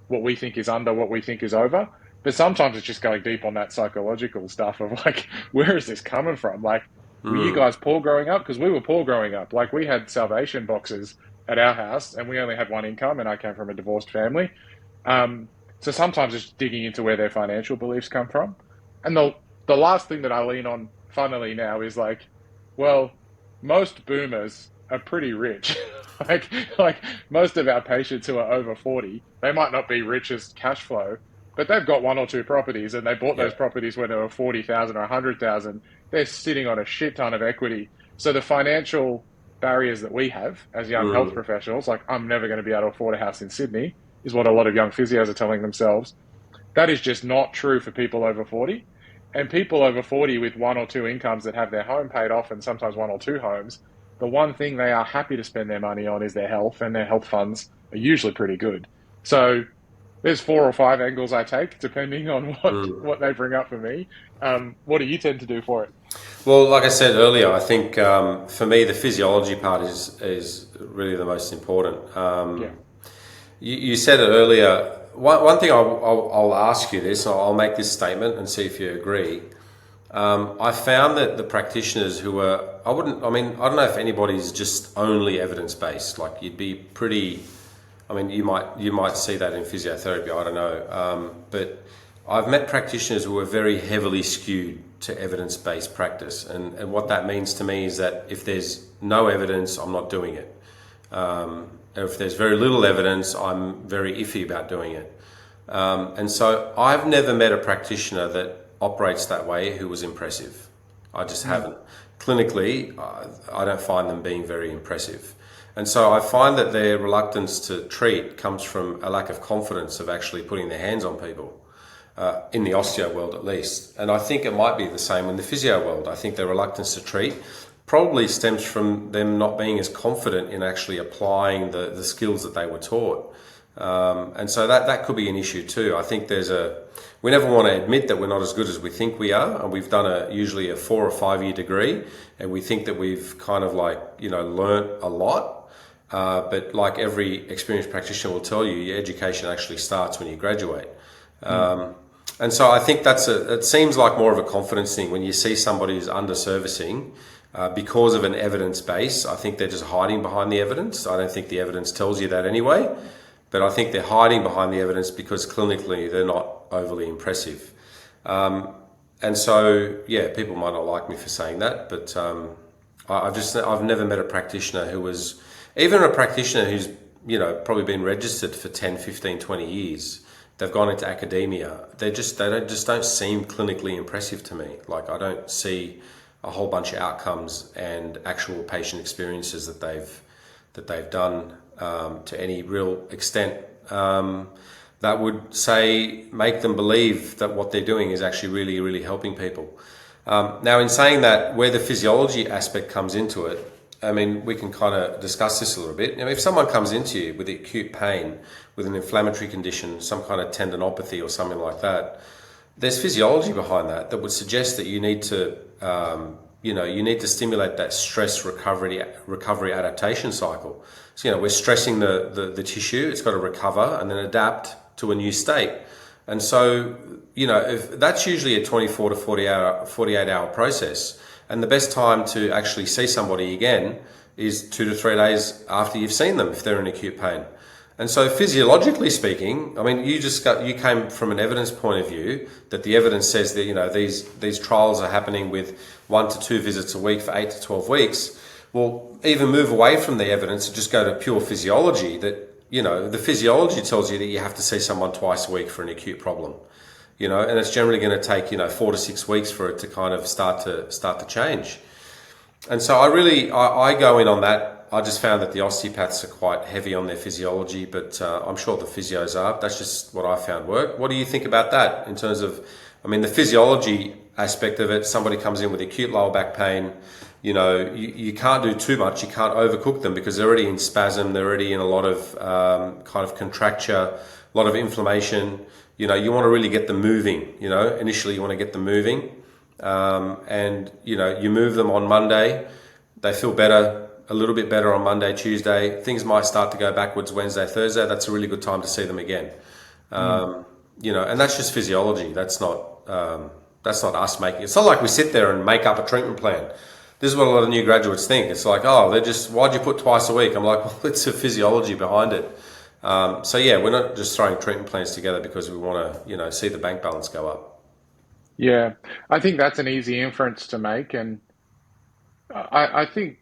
we think is under, what we think is over. But sometimes it's just going deep on that psychological stuff of like, where is this coming from? Like, were you guys poor growing up? Because we were poor growing up. Like, we had Salvation boxes at our house and we only had one income, and I came from a divorced family. So sometimes it's digging into where their financial beliefs come from. And the last thing that I lean on, funnily now, is like, well, most boomers are pretty rich. like most of our patients who are over 40, they might not be rich as cash flow, but they've got one or two properties, and they bought Yeah. those properties when they were 40,000 or 100,000. They're sitting on a shit ton of equity. So the financial barriers that we have as young health professionals, like, I'm never going to be able to afford a house in Sydney, is what a lot of young physios are telling themselves. That is just not true for people over 40. And people over 40 with one or two incomes that have their home paid off, and sometimes one or two homes, the one thing they are happy to spend their money on is their health, and their health funds are usually pretty good. So there's 4 or 5 angles I take, depending on what they bring up for me. What do you tend to do for it? Well, like I said earlier, I think for me the physiology part is really the most important. Yeah. You said it earlier. One thing I'll ask you this. I'll make this statement and see if you agree. I found that the practitioners who are, I don't know if anybody's just only evidence based. Like, you'd be pretty. I mean, you might see that in physiotherapy. I don't know, but I've met practitioners who are very heavily skewed to evidence-based practice, and what that means to me is that if there's no evidence, I'm not doing it. If there's very little evidence, I'm very iffy about doing it. And so I've never met a practitioner that operates that way who was impressive. I just haven't. Clinically, I don't find them being very impressive. And so I find that their reluctance to treat comes from a lack of confidence of actually putting their hands on people, in the osteo world at least. And I think it might be the same in the physio world. I think their reluctance to treat probably stems from them not being as confident in actually applying the skills that they were taught. And so that could be an issue too. I think we never want to admit that we're not as good as we think we are, and we've done usually a 4 or 5 year degree, and we think that we've kind of learnt a lot. But like every experienced practitioner will tell you, your education actually starts when you graduate. And so I think it seems like more of a confidence thing when you see somebody who's under-servicing because of an evidence base. I think they're just hiding behind the evidence. I don't think the evidence tells you that anyway, but I think they're hiding behind the evidence because clinically they're not overly impressive. And so, yeah, people might not like me for saying that, but I've never met a practitioner who was, even a practitioner who's, probably been registered for 10, 15, 20 years. They've gone into academia. They don't seem clinically impressive to me. Like, I don't see a whole bunch of outcomes and actual patient experiences that they've done to any real extent that would make them believe that what they're doing is actually really, really helping people. Now, in saying that, where the physiology aspect comes into it, I mean, we can kind of discuss this a little bit. If someone comes into you with acute pain, with an inflammatory condition, some kind of tendinopathy or something like that, there's physiology behind that would suggest that you need to, stimulate that stress recovery adaptation cycle. So, we're stressing the tissue, it's got to recover and then adapt to a new state. And so, if that's usually a 24 to 48 hour process. And the best time to actually see somebody again is 2 to 3 days after you've seen them if they're in acute pain. And so physiologically speaking, I mean, you came from an evidence point of view that the evidence says that, these trials are happening with 1 to 2 visits a week for 8 to 12 weeks. Well, even move away from the evidence and just go to pure physiology that, the physiology tells you that you have to see someone twice a week for an acute problem, and it's generally going to take 4 to 6 weeks for it to kind of start to change. And so I go in on that. I just found that the osteopaths are quite heavy on their physiology, but I'm sure the physios are. That's just what I found work. What do you think about that in terms of, the physiology aspect of it? Somebody comes in with acute lower back pain, you can't do too much. You can't overcook them because they're already in spasm. They're already in a lot of kind of contracture, a lot of inflammation. You want to really get them moving. Initially you want to get them moving. And you move them on Monday, they feel better, a little bit better on Monday, Tuesday. Things might start to go backwards Wednesday, Thursday. That's a really good time to see them again. And that's just physiology. That's not us making. It's not like we sit there and make up a treatment plan. This is what a lot of new graduates think. It's like, why'd you put twice a week? I'm like, well, it's a physiology behind it. We're not just throwing treatment plans together because we want to, see the bank balance go up. Yeah, I think that's an easy inference to make, and I think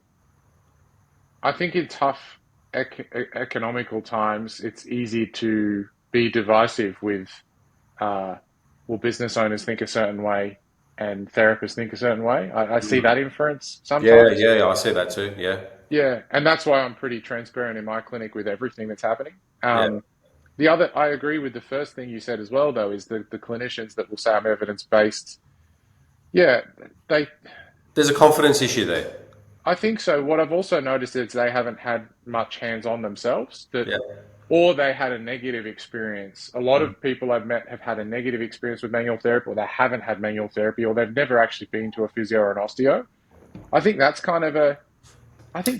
in tough economical times, it's easy to be divisive with, business owners think a certain way and therapists think a certain way. I see that inference sometimes. Yeah, I see that too. Yeah, Yeah, and that's why I'm pretty transparent in my clinic with everything that's happening. yeah. I agree with the first thing you said as well, though, is the clinicians that will say I'm evidence-based. Yeah, they, There's a confidence issue there. I think so. What I've also noticed is they haven't had much hands-on themselves, Yeah. or they had a negative experience. A lot of people I've met have had a negative experience with manual therapy, or they haven't had manual therapy, or they've never actually been to a physio or an osteo. I think that's an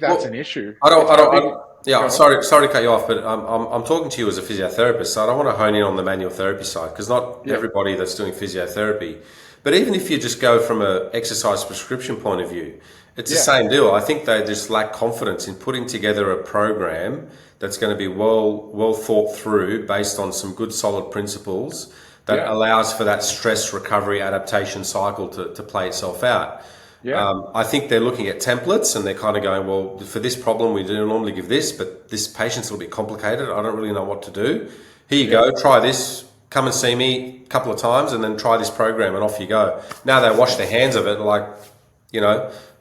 Well, issue. I don't, It's I a don't, big, yeah, go on. sorry to cut you off, but I'm talking to you as a physiotherapist, so I don't want to hone in on the manual therapy side because not Yeah, everybody that's doing physiotherapy. But even if you just go from a exercise prescription point of view, it's the yeah, same deal. I think they just lack confidence in putting together a program that's going to be well thought through based on some good solid principles that yeah, allows for that stress recovery adaptation cycle to play itself out. yeah, I think they're looking at templates and they're kind of going, well, for this problem, we do normally give this, but this patient's a little bit complicated. I don't really know what to do. Here you yeah, go, try this, come and see me a couple of times and then try this program and off you go. Now they wash their hands of it like,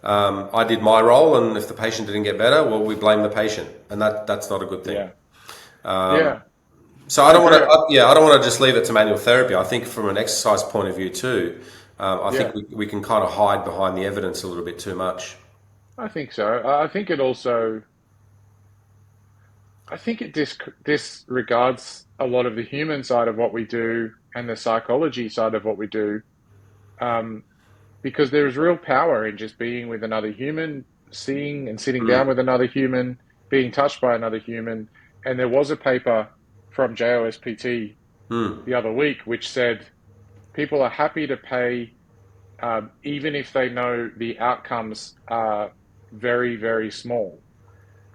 I did my role and if the patient didn't get better, well, we blame the patient and that's not a good thing. yeah, yeah. So I I don't want agree. to, I don't want to just leave it to manual therapy. I think from an exercise point of view too, I think Yeah, we can kind of hide behind the evidence a little bit too much. I think so. I think it disregards a lot of the human side of what we do and the psychology side of what we do, um, because there is real power in just being with another human, seeing and sitting down Mm, with another human, being touched by another human. And there was a paper from JOSPT mm, the other week which said people are happy to pay, even if they know the outcomes are very, very small.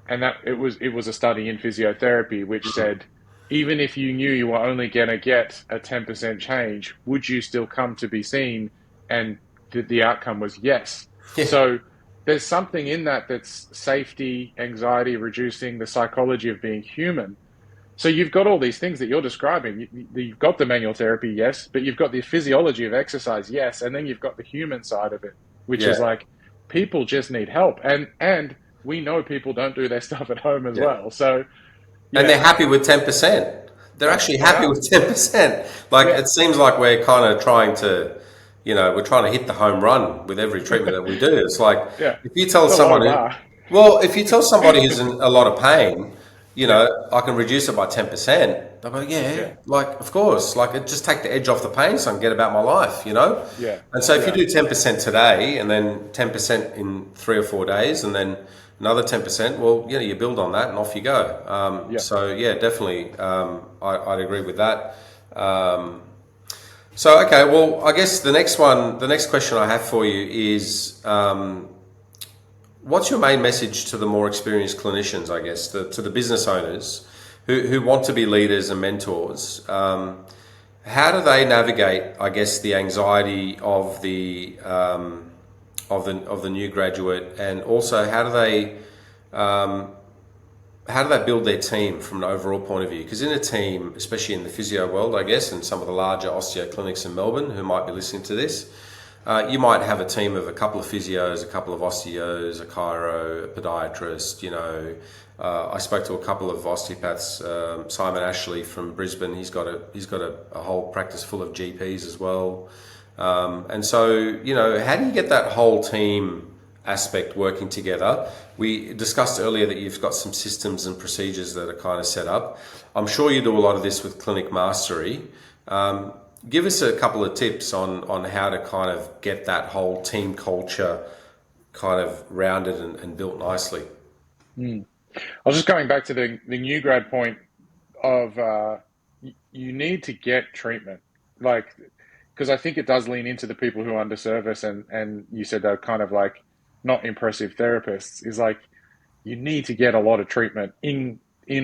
And that it was a study in physiotherapy which said even if you knew you were only going to get a 10% change, would you still come to be seen? And the outcome was yes. yeah, So there's something in that that's safety, anxiety reducing, the psychology of being human. So you've got all these things that you're describing. You've got the manual therapy, yes, but you've got the physiology of exercise, yes, and then you've got the human side of it, which is yeah, like people just need help, and we know people don't do their stuff at home as yeah. well. So And they're yeah, happy with 10%. They're actually they happy are. with 10%. Like Yeah, it seems like we're kind of trying to, we're trying to hit the home run with every treatment that we do. It's like yeah. if you tell It's a low someone who, bar. well, if you tell somebody who's in a lot of pain, Yeah, I can reduce it by 10%. They'll go, yeah, yeah, like, of course, like it just take the edge off the pain so I can get about my life. yeah, And so if you yeah, do 10% today and then 10% in 3 or 4 days and then another 10%, well, you build on that and off you go. yeah. Definitely, I'd agree with that. Okay, well, I guess the next question I have for you is, what's your main message to the more experienced clinicians, I guess, to the business owners who want to be leaders and mentors? How do they navigate, I guess, the anxiety of the new graduate, and also how do they how do they build their team from an overall point of view? Because in a team, especially in the physio world, I guess, and some of the larger osteo clinics in Melbourne who might be listening to this, you might have a team of a couple of physios, a couple of osteos, a chiro, a podiatrist. I spoke to a couple of osteopaths. Simon Ashley from Brisbane, he's got a whole practice full of GPs as well. And so, how do you get that whole team aspect working together? We discussed earlier that you've got some systems and procedures that are kind of set up. I'm sure you do a lot of this with Clinic Mastery. Give us a couple of tips on how to kind of get that whole team culture kind of rounded and built nicely. I was just going back to the new grad point of you need to get treatment, because I think it does lean into the people who underserve us, and you said they're kind of like not impressive therapists, is like you need to get a lot of treatment in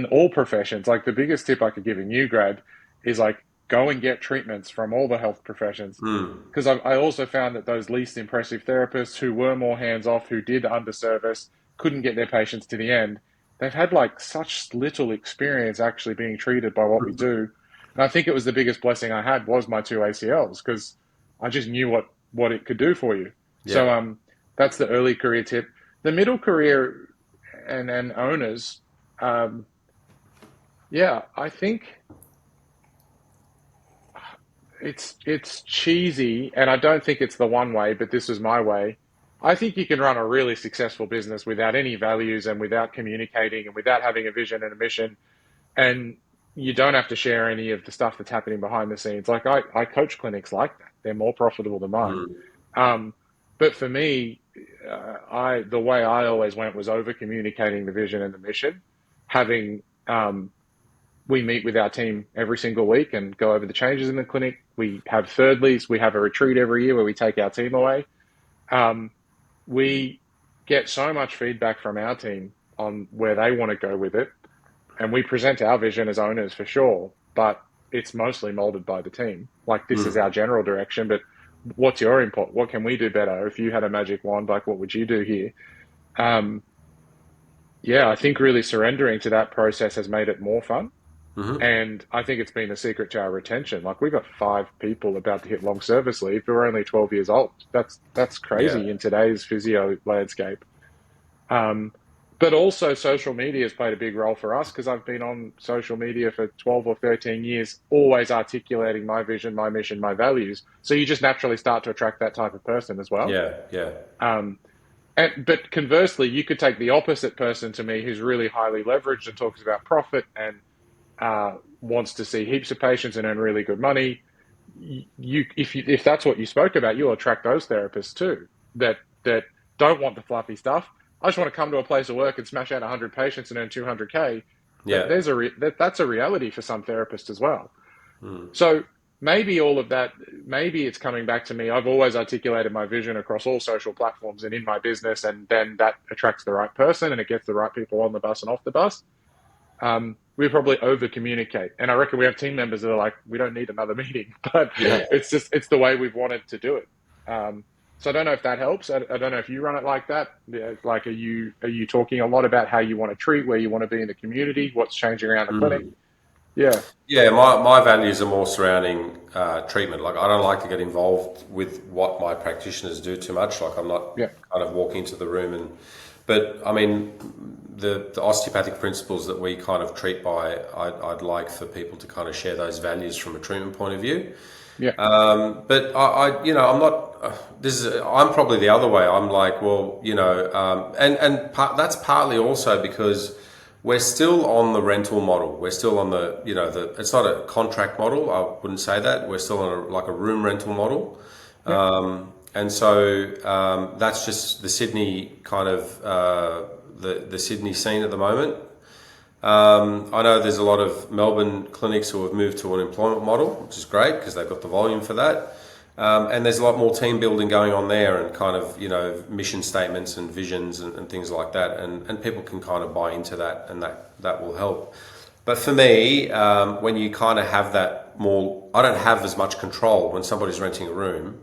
all professions. Like the biggest tip I could give a new grad is like go and get treatments from all the health professions. Because I also found that those least impressive therapists who were more hands-off, who did underservice, couldn't get their patients to the end, they've had like such little experience actually being treated by what we do. And I think it was the biggest blessing I had was my 2 ACLs, because I just knew what it could do for you. Yeah. So that's the early career tip. The middle career and owners, I think it's cheesy, and I don't think it's the one way, but this is my way. I think you can run a really successful business without any values and without communicating and without having a vision and a mission. And you don't have to share any of the stuff that's happening behind the scenes. Like I coach clinics like that. They're more profitable than mine. But for me, the way I always went was over communicating the vision and the mission. We meet with our team every single week and go over the changes in the clinic. We have thirdlies. We have a retreat every year where we take our team away. We get so much feedback from our team on where they want to go with it. And we present our vision as owners for sure, but it's mostly molded by the team. Like this is our general direction, but what's your input? What can we do better? If you had a magic wand, like what would you do here? I think really surrendering to that process has made it more fun. And I think it's been the secret to our retention. Like we've got 5 people about to hit long service leave who are only 12 years old. That's crazy in today's physio landscape. But also social media has played a big role for us, because I've been on social media for 12 or 13 years, always articulating my vision, my mission, my values. So you just naturally start to attract that type of person as well. But conversely, you could take the opposite person to me who's really highly leveraged and talks about profit and wants to see heaps of patients and earn really good money. If that's what you spoke about, you'll attract those therapists too, that don't want the fluffy stuff. I just want to come to a place of work and smash out 100 patients and earn 200K. That's a reality for some therapists as well. So maybe all of that, maybe it's coming back to me. I've always articulated my vision across all social platforms and in my business, and then that attracts the right person and it gets the right people on the bus and off the bus. We probably over communicate, and I reckon we have team members that are like, we don't need another meeting, but it's the way we've wanted to do it. So I don't know if that helps. I don't know if you run it like that. Like, are you talking a lot about how you want to treat, where you want to be in the community, what's changing around the clinic? My values are more surrounding treatment. Like I don't like to get involved with what my practitioners do too much. Like I'm not kind of walking into the room but I mean, the osteopathic principles that we kind of treat by, I'd like for people to kind of share those values from a treatment point of view. But I'm not. I'm probably the other way. I'm like, well, that's partly also because we're still on the rental model. We're still on it's not a contract model. I wouldn't say that. We're still on a room rental model. And so that's just the Sydney kind of the Sydney scene at the moment. I know there's a lot of Melbourne clinics who have moved to an employment model, which is great because they've got the volume for that. And there's a lot more team building going on there, and kind of mission statements and visions and things like that. And people can kind of buy into that, and that will help. But for me, when you kind of have that more, I don't have as much control when somebody's renting a room.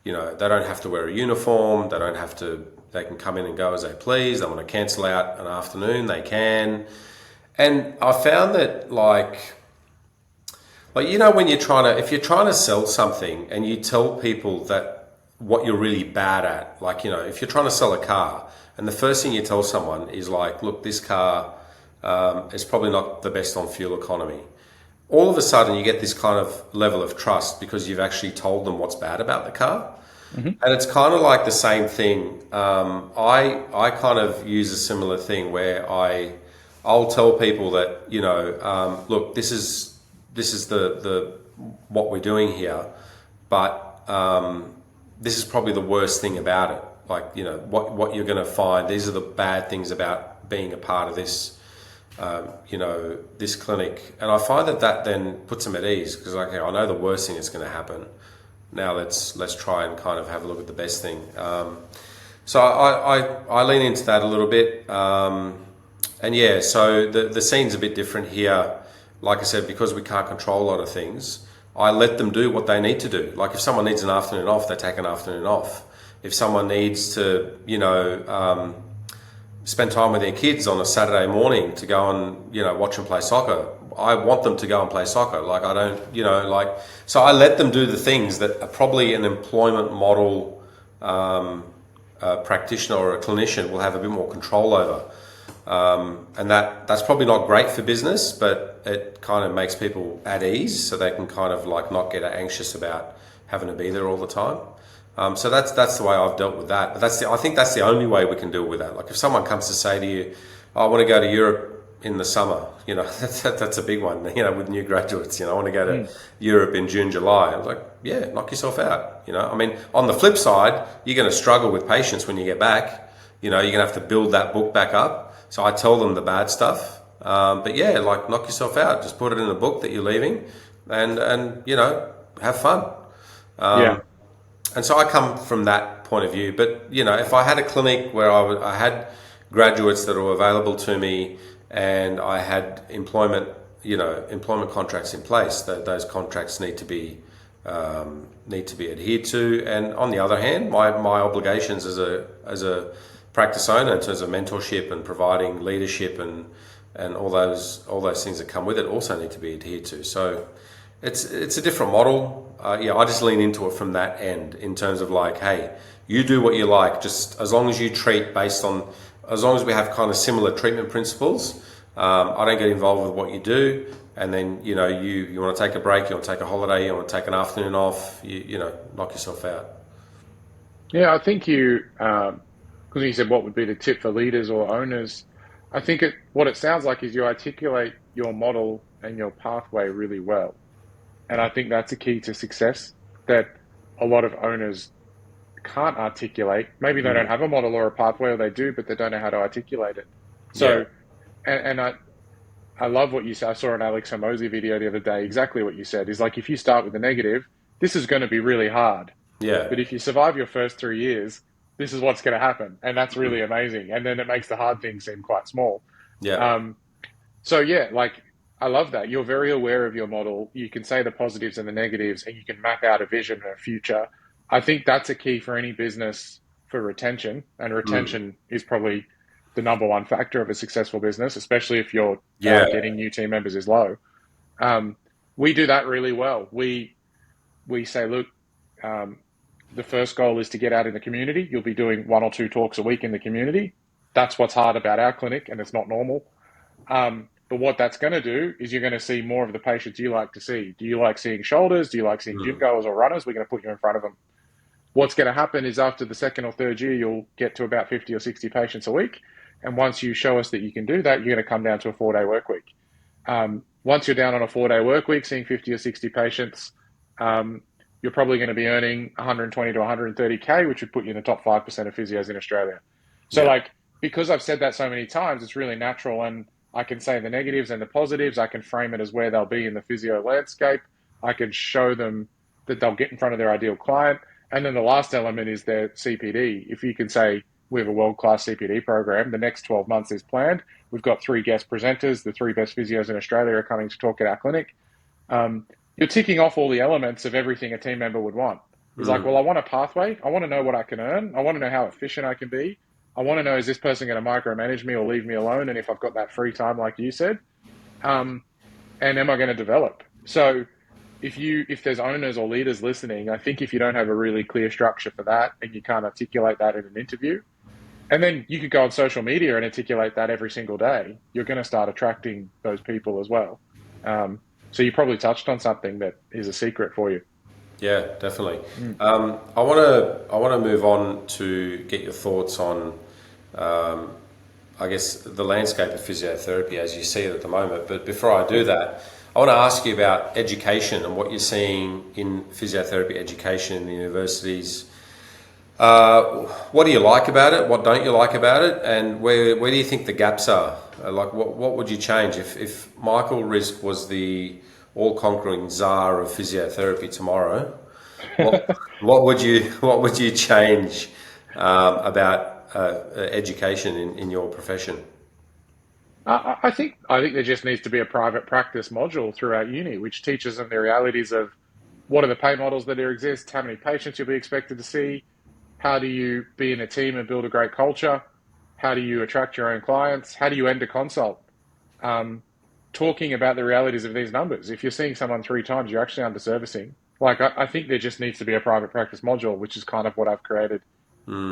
They don't have to wear a uniform. They can come in and go as they please. They want to cancel out an afternoon, they can. And I found that like, you know, when if you're trying to sell something and you tell people that what you're really bad at, like, you know, if you're trying to sell a car and the first thing you tell someone is like, look, this car is probably not the best on fuel economy. All of a sudden you get this kind of level of trust because you've actually told them what's bad about the car. Mm-hmm. And it's kind of like the same thing. I kind of use a similar thing where I'll tell people that, you know, look, this is the what we're doing here, but this is probably the worst thing about it. Like, you know, what you're going to find. These are the bad things about being a part of this, you know, this clinic. And I find that then puts them at ease because, okay, I know the worst thing that's going to happen. Now let's try and kind of have a look at the best thing. So I lean into that a little bit. And yeah, so the scene's a bit different here. Like I said, because we can't control a lot of things, I let them do what they need to do. Like if someone needs an afternoon off, they take an afternoon off. If someone needs to, you know, spend time with their kids on a Saturday morning to go and, you know, watch them play soccer, I want them to go and play soccer. Like I don't, you know, like, so I let them do the things that are probably an employment model practitioner or a clinician will have a bit more control over. And that's probably not great for business, but it kind of makes people at ease so they can kind of like not get anxious about having to be there all the time. So that's the way I've dealt with that. But I think that's the only way we can deal with that. Like if someone comes to say to you, I want to go to Europe in the summer, you know, that's a big one, you know, with new graduates, you know, I want to go to Europe in June, July. I was like, yeah, knock yourself out. You know, I mean, on the flip side, you're going to struggle with patience when you get back. You know, you're going to have to build that book back up. So I tell them the bad stuff. But yeah, like knock yourself out. Just put it in the book that you're leaving and you know, have fun. Yeah. And so I come from that point of view. But, you know, if I had a clinic where I had graduates that were available to me and I had employment contracts in place, those contracts need to be adhered to. And on the other hand, my obligations as a practice owner in terms of mentorship and providing leadership and all those things that come with it also need to be adhered to. So it's a different model. I just lean into it from that end in terms of like, hey, you do what you like, just as long as you treat based on, as long as we have kind of similar treatment principles. I don't get involved with what you do. And then, you know, you want to take a break, you want to take a holiday, you want to take an afternoon off, you know, knock yourself out. Yeah, I think because you said what would be the tip for leaders or owners, I think what it sounds like is you articulate your model and your pathway really well. And I think that's a key to success that a lot of owners can't articulate. Maybe they don't have a model or a pathway, or they do, but they don't know how to articulate it. So, and I love what you said. I saw an Alex Hormozi video the other day. Exactly what you said is like, if you start with the negative, this is going to be really hard. Yeah. But if you survive your first 3 years, this is what's going to happen. And that's really amazing. And then it makes the hard things seem quite small. Yeah. So yeah, like I love that. You're very aware of your model. You can say the positives and the negatives, and you can map out a vision and a future. I think that's a key for any business for retention. And retention is probably the number one factor of a successful business, especially if you're getting new team members is low. We do that really well. We say, look, the first goal is to get out in the community. You'll be doing 1 or 2 talks a week in the community. That's what's hard about our clinic, and it's not normal. But what that's going to do is you're going to see more of the patients you like to see. Do you like seeing shoulders? Do you like seeing gym goers or runners? We're going to put you in front of them. What's going to happen is after the second or third year, you'll get to about 50 or 60 patients a week. And once you show us that you can do that, you're going to come down to a 4-day work week. Once you're down on a 4-day work week, seeing 50 or 60 patients, you're probably going to be earning 120 to 130K, which would put you in the top 5% of physios in Australia. So like, because I've said that so many times, it's really natural. And I can say the negatives and the positives. I can frame it as where they'll be in the physio landscape. I can show them that they'll get in front of their ideal client. And then the last element is their CPD. If you can say, we have a world-class CPD program, the next 12 months is planned. We've got 3 guest presenters. The 3 best physios in Australia are coming to talk at our clinic. You're ticking off all the elements of everything a team member would want. It's like, well, I want a pathway. I want to know what I can earn. I want to know how efficient I can be. I want to know, is this person going to micromanage me or leave me alone? And if I've got that free time, like you said, And am I going to develop? So if there's owners or leaders listening, I think if you don't have a really clear structure for that and you can't articulate that in an interview, and then you could go on social media and articulate that every single day, you're going to start attracting those people as well. So you probably touched on something that is a secret for you. Yeah, definitely. Mm. I want to move on to get your thoughts on, I guess, the landscape of physiotherapy as you see it at the moment. But before I do that, I want to ask you about education and what you're seeing in physiotherapy education in the universities. What do you like about it? What don't you like about it? And where do you think the gaps are? Like, what would you change if Michael Rizk was the all-conquering czar of physiotherapy tomorrow? What, what would you change about education in your profession? I think there just needs to be a private practice module throughout uni, which teaches them the realities of what are the pay models that there exist, how many patients you'll be expected to see, how do you be in a team and build a great culture, how do you attract your own clients, how do you end a consult? Um, Talking about the realities of these numbers. If you're seeing someone 3 times, you're actually underservicing. Like I think there just needs to be a private practice module, which is kind of what I've created.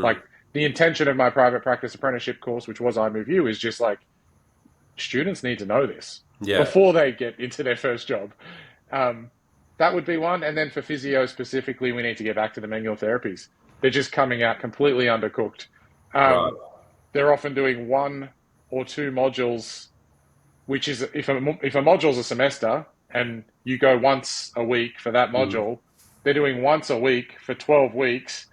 Like the intention of my private practice apprenticeship course, which was iMove, is just like students need to know this Yeah, before they get into their first job. Um, that would be one. And then for physio specifically, we need to get back to the manual therapies. They're just coming out completely undercooked. right. Um, they're often doing 1 or 2 modules, which is if a module's a semester and you go once a week for that Mm, module, they're doing once a week for 12 weeks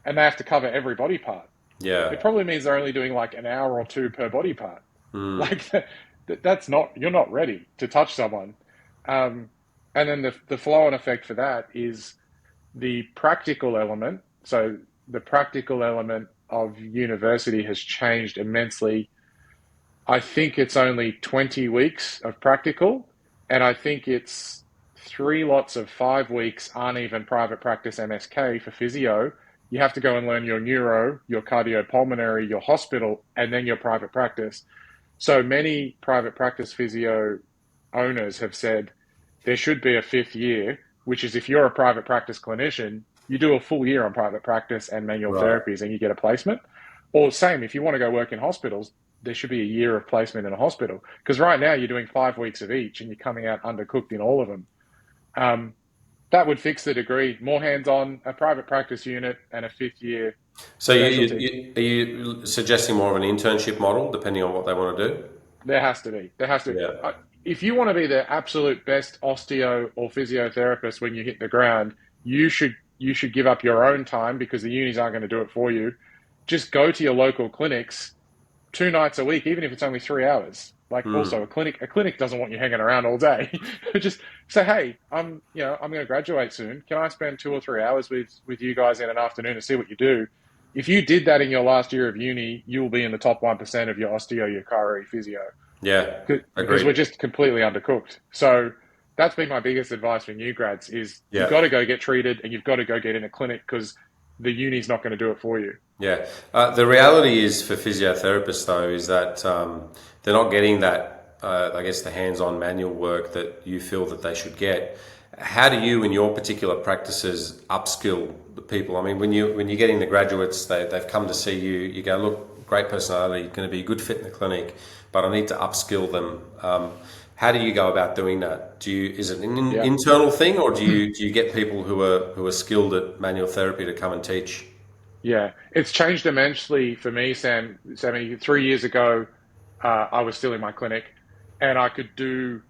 and they have to cover every body part. yeah. It probably means they're only doing like an hour or two per body part. Mm, Like that's not, you're not ready to touch someone. Um, and then the flow on effect for that is the practical element. So the practical element of university has changed immensely. I think it's only 20 weeks of practical, and I think it's 3 lots of 5 weeks aren't even private practice MSK for physio. You have to go and learn your neuro, your cardiopulmonary, your hospital, and then your private practice. So many private practice physio owners have said there should be a 5th year, which is if you're a private practice clinician, you do a full year on private practice and manual right. therapies and you get a placement. Or same, if you want to go work in hospitals, there should be a year of placement in a hospital. Because right now you're doing 5 weeks of each and you're coming out undercooked in all of them. Um, that would fix the degree. More hands-on, a private practice unit, and a 5th year So specialty. are you suggesting more of an internship model, depending on what they want to do? There has to be. There has to. Yeah. If you want to be the absolute best osteo or physiotherapist when you hit the ground, you should give up your own time because the unis aren't going to do it for you. Just go to your local clinics 2 nights a week, even if it's only 3 hours. Like also Mm, a clinic doesn't want you hanging around all day. Just say, hey, I'm going to graduate soon. Can I spend 2 or 3 hours with you guys in an afternoon to see what you do? If you did that in your last year of uni, you will be in the top 1% of your osteo, your chiro, physio, yeah. because we're Agreed. just completely undercooked. So that's been my biggest advice for new grads is you've Yeah. got to go get treated and you've got to go get in a clinic because the uni's not going to do it for you. Yeah. The reality is for physiotherapists, though, is that they're not getting that, I guess, the hands-on manual work that you feel that they should get. How do you, in your particular practices, upskill the people? I mean, when you're getting the graduates, they've come to see you. You go, look, great personality, going to be a good fit in the clinic, but I need to upskill them. How do you go about doing that? Is it an Yeah. internal thing, or do you get people who are skilled at manual therapy to come and teach? Yeah, it's changed immensely for me, Sam. Sammy, 3 years ago, I was still in my clinic, and I could do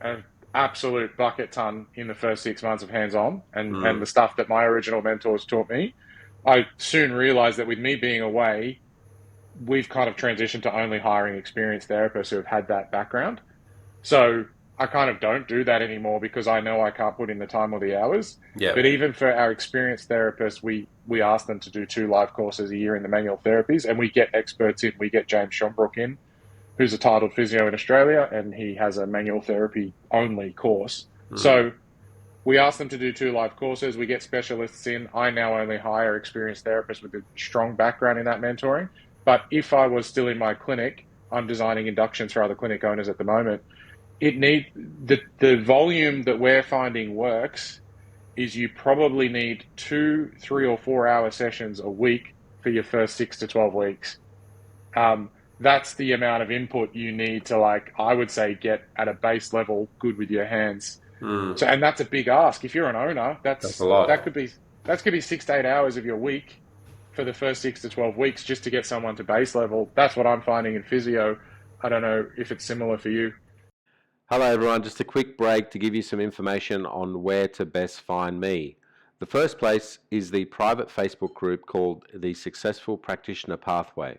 an absolute bucket ton in the first 6 months of hands-on, and the Mm, stuff that my original mentors taught me. I soon realized that with me being away, we've kind of transitioned to only hiring experienced therapists who have had that background. So I kind of don't do that anymore because I know I can't put in the time or the hours. yeah. But even for our experienced therapists, we ask them to do 2 live courses a year in the manual therapies, and we get experts in. We get James Schonbrook in, who's a titled physio in Australia, and he has a manual therapy only course. Mm, So we ask them to do 2 live courses. We get specialists in. I now only hire experienced therapists with a strong background in that mentoring. But if I was still in my clinic, I'm designing inductions for other clinic owners at the moment the volume that we're finding works is you probably need 2, 3, or 4 hour sessions a week for your first 6 to 12 weeks. Um, that's the amount of input you need to, like, I would say, get at a base level good with your hands. Mm, So, and that's a big ask. If you're an owner, that's a lot. that could be 6 to 8 hours of your week for the first 6 to 12 weeks just to get someone to base level. That's what I'm finding in physio. I don't know if it's similar for you. Hello everyone, just a quick break to give you some information on where to best find me. The first place is the private Facebook group called the Successful Practitioner Pathway.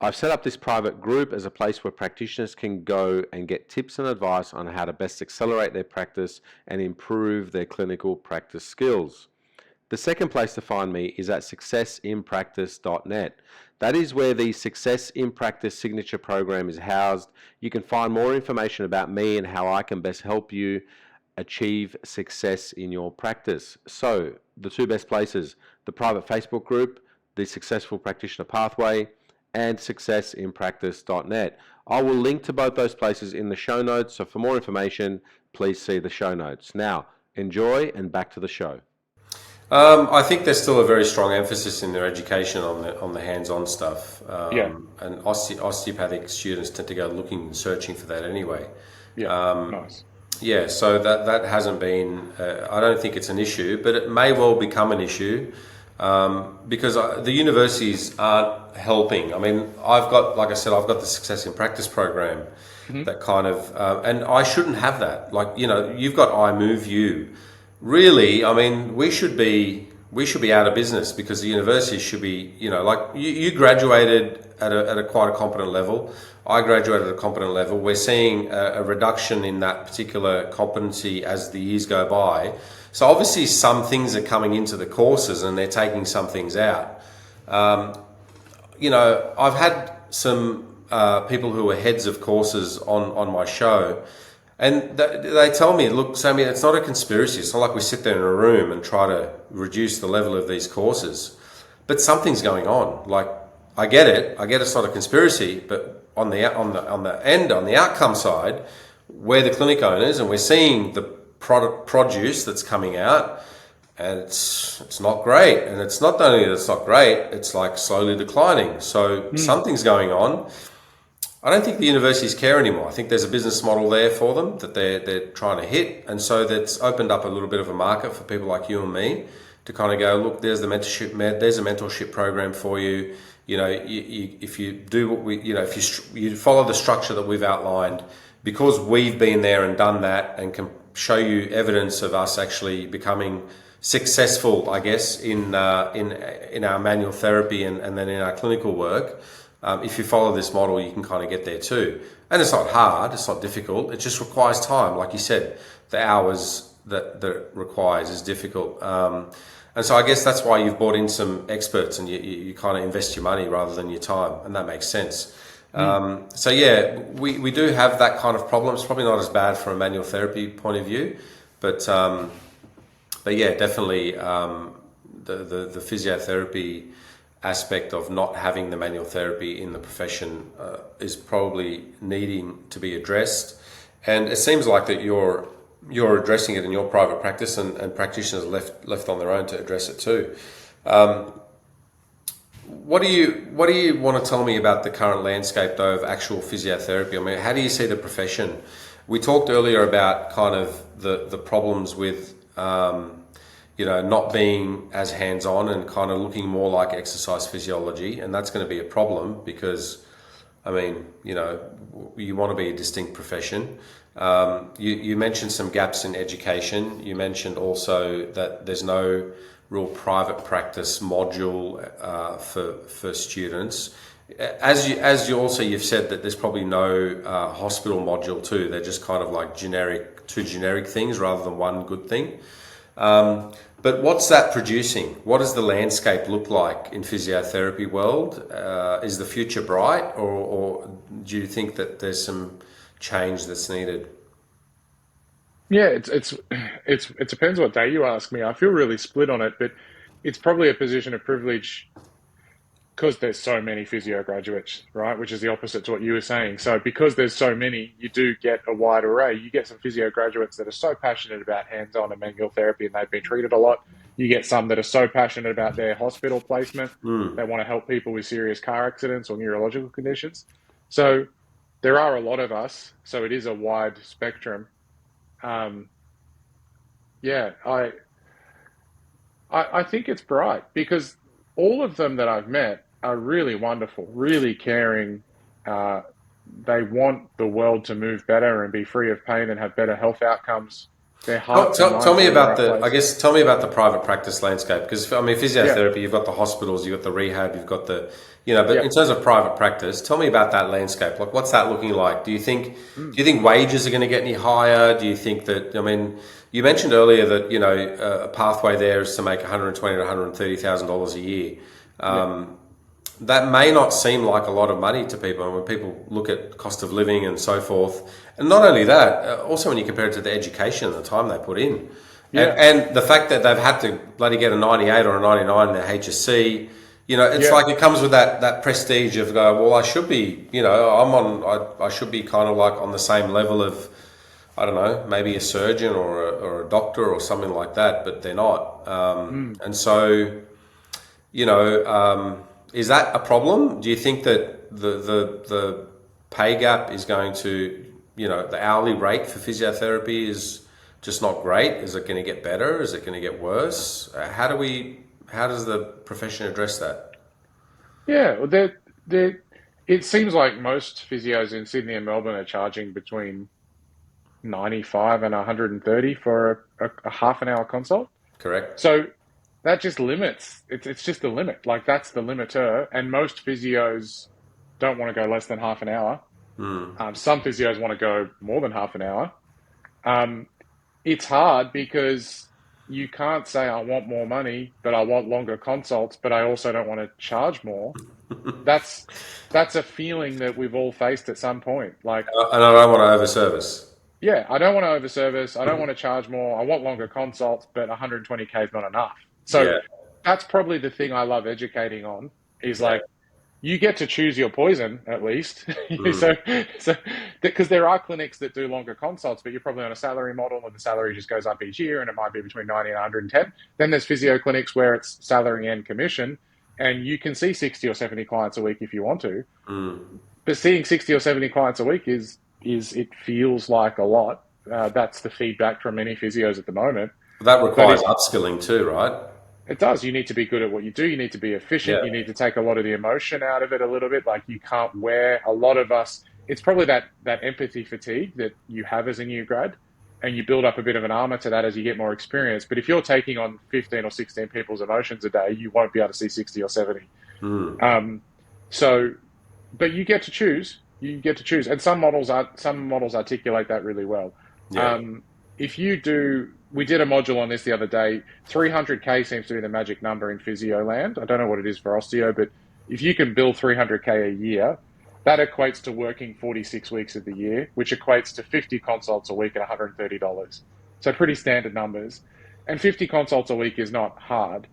I've set up this private group as a place where practitioners can go and get tips and advice on how to best accelerate their practice and improve their clinical practice skills. The second place to find me is at successinpractice.net. That is where the Success in Practice signature program is housed. You can find more information about me and how I can best help you achieve success in your practice. So, the two best places, the private Facebook group, the Successful Practitioner Pathway, and successinpractice.net. I will link to both those places in the show notes, so for more information, please see the show notes. Now, enjoy and back to the show. I think there's still a very strong emphasis in their education on the hands-on stuff, Yeah, and osteopathic students tend to go looking and searching for that anyway. yeah, nice. Yeah, so that hasn't been. I don't think it's an issue, but it may well become an issue because the universities aren't helping. I mean, like I said, I've got the Success in Practice program Hmm. that kind of, and I shouldn't have that. Like, you've got I Move You. Really, I mean, we should be out of business because the universities should be, like you graduated at a quite a competent level. I graduated at a competent level. We're seeing a reduction in that particular competency as the years go by. So obviously some things are coming into the courses and they're taking some things out. I've had some people who are heads of courses on my show, and they tell me, look, Sammy, it's not a conspiracy. It's not like we sit there in a room and try to reduce the level of these courses, but something's going on. Like, I get it. I get it's not a conspiracy, but on the outcome side, we're the clinic owners and we're seeing the produce that's coming out, and it's not great. And it's not only that it's not great, it's like slowly declining. So Hmm. something's going on. I don't think the universities care anymore. I think there's a business model there for them that they're trying to hit, and so that's opened up a little bit of a market for people like you and me to kind of go, look, there's the mentorship, there's a mentorship program for you. If you do what if you follow the structure that we've outlined, because we've been there and done that, and can show you evidence of us actually becoming successful, I guess, in our manual therapy and then in our clinical work. If you follow this model, you can kind of get there too. And it's not hard, it's not difficult. It just requires time. Like you said, the hours that it requires is difficult. And so I guess that's why you've brought in some experts and you kind of invest your money rather than your time. And that makes sense. Hmm. So yeah, we do have that kind of problem. It's probably not as bad from a manual therapy point of view, but yeah, definitely the physiotherapy aspect of not having the manual therapy in the profession is probably needing to be addressed. And it seems like that you're addressing it in your private practice, and practitioners left on their own to address it too. What do you want to tell me about the current landscape though of actual physiotherapy? I mean, how do you see the profession? We talked earlier about kind of the problems with not being as hands-on and kind of looking more like exercise physiology, and that's going to be a problem because, I mean, you want to be a distinct profession. You mentioned some gaps in education. You mentioned also that there's no real private practice module for students. You've said that there's probably no hospital module too. They're just kind of like two generic things rather than one good thing. But what's that producing? What does the landscape look like in physiotherapy world? Is the future bright, or do you think that there's some change that's needed? Yeah, it depends what day you ask me. I feel really split on it, but it's probably a position of privilege because there's so many physio graduates, right? Which is the opposite to what you were saying. So because there's so many, you do get a wide array. You get some physio graduates that are so passionate about hands-on and manual therapy and they've been treated a lot. You get some that are so passionate about their hospital placement. They want to help people with serious car accidents or neurological conditions. So there are a lot of us. So it is a wide spectrum. Um, yeah, I think it's bright because all of them that I've met are really wonderful, really caring. Uh, they want the world to move better and be free of pain and have better health outcomes. Their hearts and Tell minds me are in the about right I place. guess, tell me about the private practice landscape. Because, I mean, Yeah, physiotherapy, you've got the hospitals, you've got the rehab, you've got but yeah. in terms of private practice, tell me about that landscape. Like, what's that looking like? Mm. Do you think wages are going to get any higher? Do you think that, I mean, you mentioned earlier that, a pathway there is to make $120,000 to $130,000 a year. Yeah, That may not seem like a lot of money to people. And when people look at cost of living and so forth, and not only that, also when you compare it to the education and the time they put in, yeah, and the fact that they've had to bloody get a 98 or a 99 in their HSC, it's yeah, like it comes with that prestige of go, well, I should be, I should be kind of like on the same level of, I don't know, maybe a surgeon or a doctor or something like that, but they're not. mm. And so, is that a problem? Do you think that the pay gap is going to, the hourly rate for physiotherapy is just not great? Is it going to get better? Is it going to get worse? How does the profession address that? Yeah. Well, it seems like most physios in Sydney and Melbourne are charging between 95 and 130 for a half an hour consult. Correct. So that just limits. It's just a limit. Like that's the limiter. And most physios don't want to go less than half an hour. Some physios want to go more than half an hour. Um, it's hard because you can't say I want more money, but I want longer consults, but I also don't want to charge more. That's that's a feeling that we've all faced at some point. Like, And I don't want to overservice. yeah, I don't want to overservice. I don't want to charge more. I want longer consults, but 120K is not enough. So Yeah. that's probably the thing I love educating on is Yeah. like you get to choose your poison at least. Mm. so, so because there are clinics that do longer consults, but you're probably on a salary model and the salary just goes up each year and it might be between 90 and 110. Then there's physio clinics where it's salary and commission and you can see 60 or 70 clients a week if you want to. Mm. But seeing 60 or 70 clients a week is it feels like a lot. That's the feedback from many physios at the moment. That But requires upskilling too, right? it does. You need to be good at what you do. You need to be efficient. Yeah. You need to take a lot of the emotion out of it a little bit. Like you can't wear a lot of us. It's probably that empathy fatigue that you have as a new grad, and you build up a bit of an armor to that as you get more experience. But if you're taking on 15 or 16 people's emotions a day, you won't be able to see 60 or 70. Mm. Um, so, but you get to choose. You get to choose, and some models articulate that really well. Yeah. Um, if you do, we did a module on this the other day. 300K seems to be the magic number in physio land. I don't know what it is for osteo, but if you can bill 300K a year, that equates to working 46 weeks of the year, which equates to 50 consults a week at $130. So pretty standard numbers. And 50 consults a week is not hard.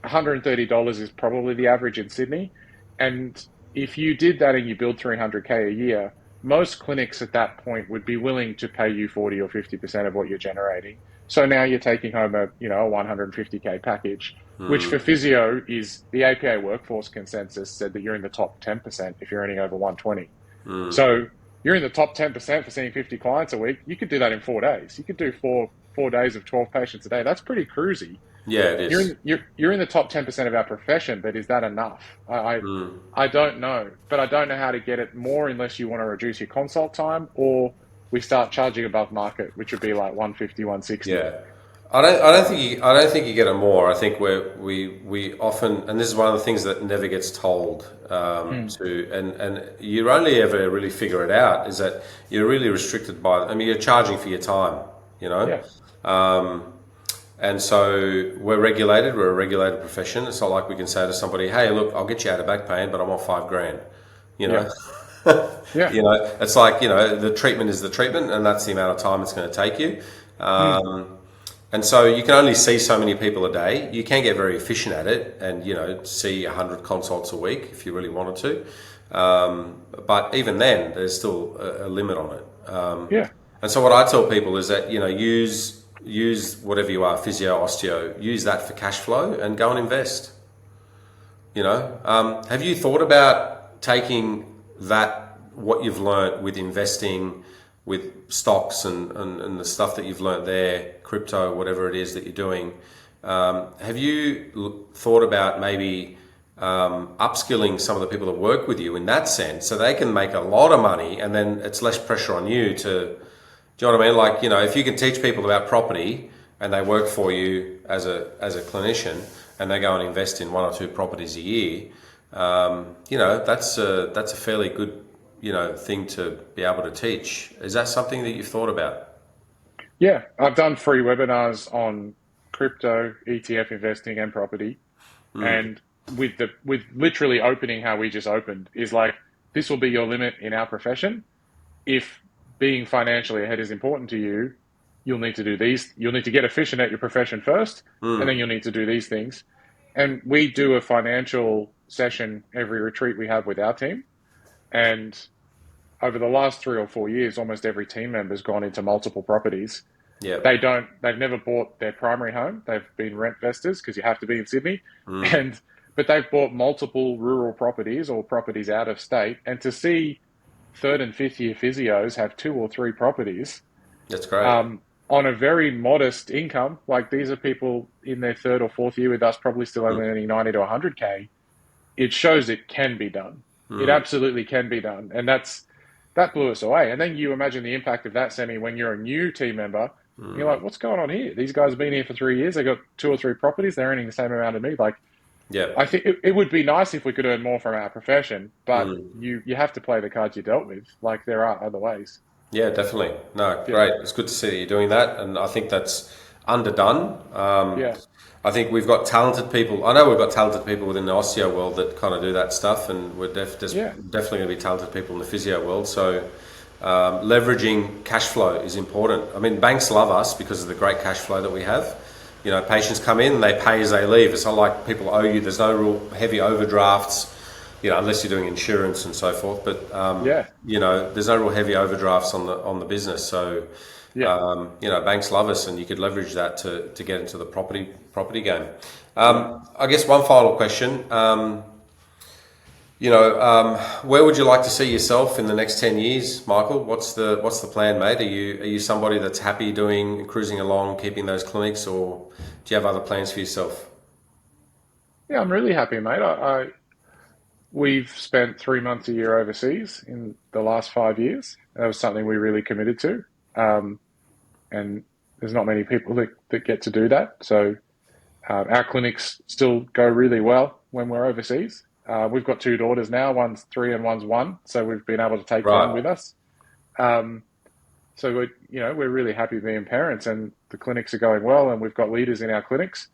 $130 is probably the average in Sydney. And if you did that and you build 300K a year, most clinics at that point would be willing to pay you 40 or 50% of what you're generating. So now you're taking home a 150K package, which for physio is the APA workforce consensus said that you're in the top 10% if you're earning over 120. So you're in the top 10% for seeing 50 clients a week. You could do that in 4 days. You could do four days of 12 patients a day. That's pretty cruisy. Yeah, it is. You're in the top 10% of our profession, but is that enough? I don't know, but I don't know how to get it more unless you want to reduce your consult time or we start charging above market, which would be like 150, 160. Yeah. I don't think you get it more. I think we often, and this is one of the things that never gets told Mm. and you only ever really figure it out is that you're really restricted by. I mean, you're charging for your time, you know, Yeah. um, and so we're regulated. We're a regulated profession. It's not like we can say to somebody, "Hey, look, I'll get you out of back pain, but I want $5,000." You Yeah. know, Yeah. it's like the treatment is the treatment, and that's the amount of time it's going to take you. Mm. And so you can only see so many people a day. You can get very efficient at it and, see 100 consults a week if you really wanted to. But even then, there's still a limit on it. Yeah. And so what I tell people is that, use whatever you are, physio, osteo, use that for cash flow and go and invest. Have you thought about taking what you've learned with investing, with stocks and the stuff that you've learned there, crypto, whatever it is that you're doing, have you thought about maybe upskilling some of the people that work with you in that sense so they can make a lot of money and then it's less pressure on you to, do you know what I mean? Like, if you can teach people about property and they work for you as a clinician and they go and invest in 1 or 2 properties a year, that's a fairly good thing to be able to teach. Is that something that you've thought about? Yeah, I've done free webinars on crypto, ETF investing, and property, and with literally opening how we just opened is like, this will be your limit in our profession. If being financially ahead is important to you, you'll need to do these. You'll need to get efficient at your profession first, and then you'll need to do these things. And we do a financial session every retreat we have with our team. And over the last 3 or 4 years, almost every team member's gone into multiple properties. Yeah. They've never bought their primary home. They've been rent investors because you have to be in Sydney. But they've bought multiple rural properties or properties out of state. And to see 3rd and 5th year physios have 2 or 3 properties. That's great. On a very modest income, like these are people in their 3rd or 4th year with us, probably still only earning 90 to 100K. It shows it can be done. It absolutely can be done. And that blew us away. And then you imagine the impact of that, Semi, when you're a new team member. You're like, what's going on here? These guys have been here for 3 years. They got 2 or 3 properties. They're earning the same amount as me. Like, yeah, I think it would be nice if we could earn more from our profession, but you have to play the cards you dealt with. Like, there are other ways. Yeah, definitely. No, great. It's good to see that you're doing that. And I think that's underdone. I think we've got talented people. I know we've got talented people within the osteo world that kind of do that stuff, and we're definitely going to be talented people in the physio world. So leveraging cash flow is important. I mean, banks love us because of the great cash flow that we have. Patients come in and they pay as they leave. It's not like people owe you. There's no real heavy overdrafts, unless you're doing insurance and so forth. But there's no real heavy overdrafts on the business. So banks love us, and you could leverage that to get into the property game. I guess one final question. Where would you like to see yourself in the next 10 years, Michael? What's the plan, mate? Are you somebody that's happy cruising along, keeping those clinics, or do you have other plans for yourself? Yeah, I'm really happy, mate. We've spent 3 months a year overseas in the last 5 years. That was something we really committed to. And there's not many people that get to do that. So our clinics still go really well when we're overseas. We've got 2 daughters now, one's 3 and one's 1. So we've been able to take them with us. So we're really happy being parents, and the clinics are going well, and we've got leaders in our clinics.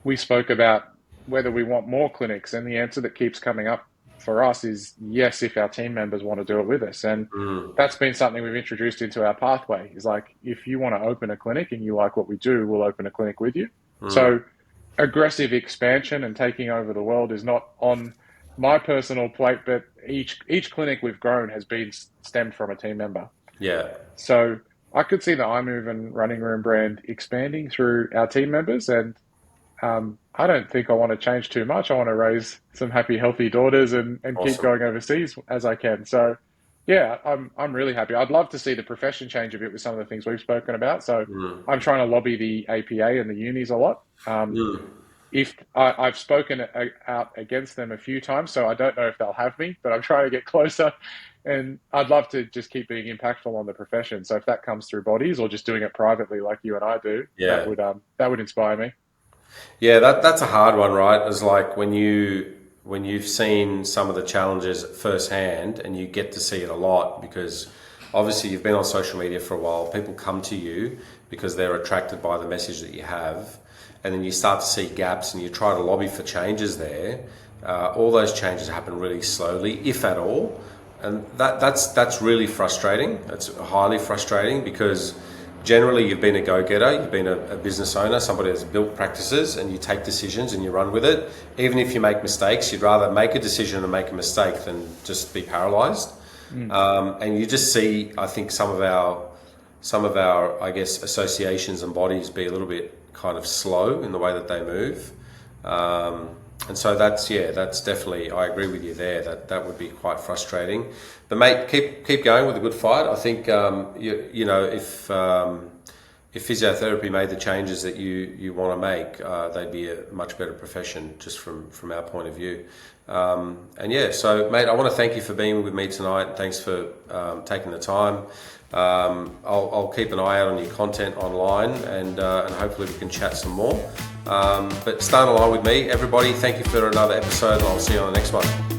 We spoke about whether we want more clinics, and the answer that keeps coming up for us is yes, if our team members want to do it with us. And that's been something we've introduced into our pathway. Is like, if you want to open a clinic and you like what we do, we'll open a clinic with you. So aggressive expansion and taking over the world is not on my personal plate, but each clinic we've grown has been stemmed from a team member. Yeah. So I could see the iMove and Running Room brand expanding through our team members, and I don't think I want to change too much. I want to raise some happy, healthy daughters and awesome. Keep going overseas as I can. So yeah, I'm really happy. I'd love to see the profession change a bit with some of the things we've spoken about. So I'm trying to lobby the APA and the unis a lot. If I've spoken out against them a few times, so I don't know if they'll have me, but I'm trying to get closer, and I'd love to just keep being impactful on the profession. So if that comes through bodies or just doing it privately like you and I do, that would inspire me. Yeah, that's a hard one, right? It's like when you've seen some of the challenges firsthand, and you get to see it a lot because obviously you've been on social media for a while. People come to you because they're attracted by the message that you have, and then you start to see gaps and you try to lobby for changes there. All those changes happen really slowly, if at all, and that's really frustrating. It's highly frustrating because generally you've been a go-getter, you've been a business owner, somebody that's built practices, and you take decisions and you run with it. Even if you make mistakes, you'd rather make a decision and make a mistake than just be paralyzed. And you just see, I think, some of our, I guess, associations and bodies be a little bit kind of slow in the way that they move. And so that's definitely, I agree with you there, that would be quite frustrating. But mate, keep going with a good fight. I think, if physiotherapy made the changes that you want to make, they'd be a much better profession just from our point of view. So mate, I want to thank you for being with me tonight. Thanks for taking the time. I'll keep an eye out on your content online, and hopefully we can chat some more. But stay on the line with me, everybody. Thank you for another episode, and I'll see you on the next one.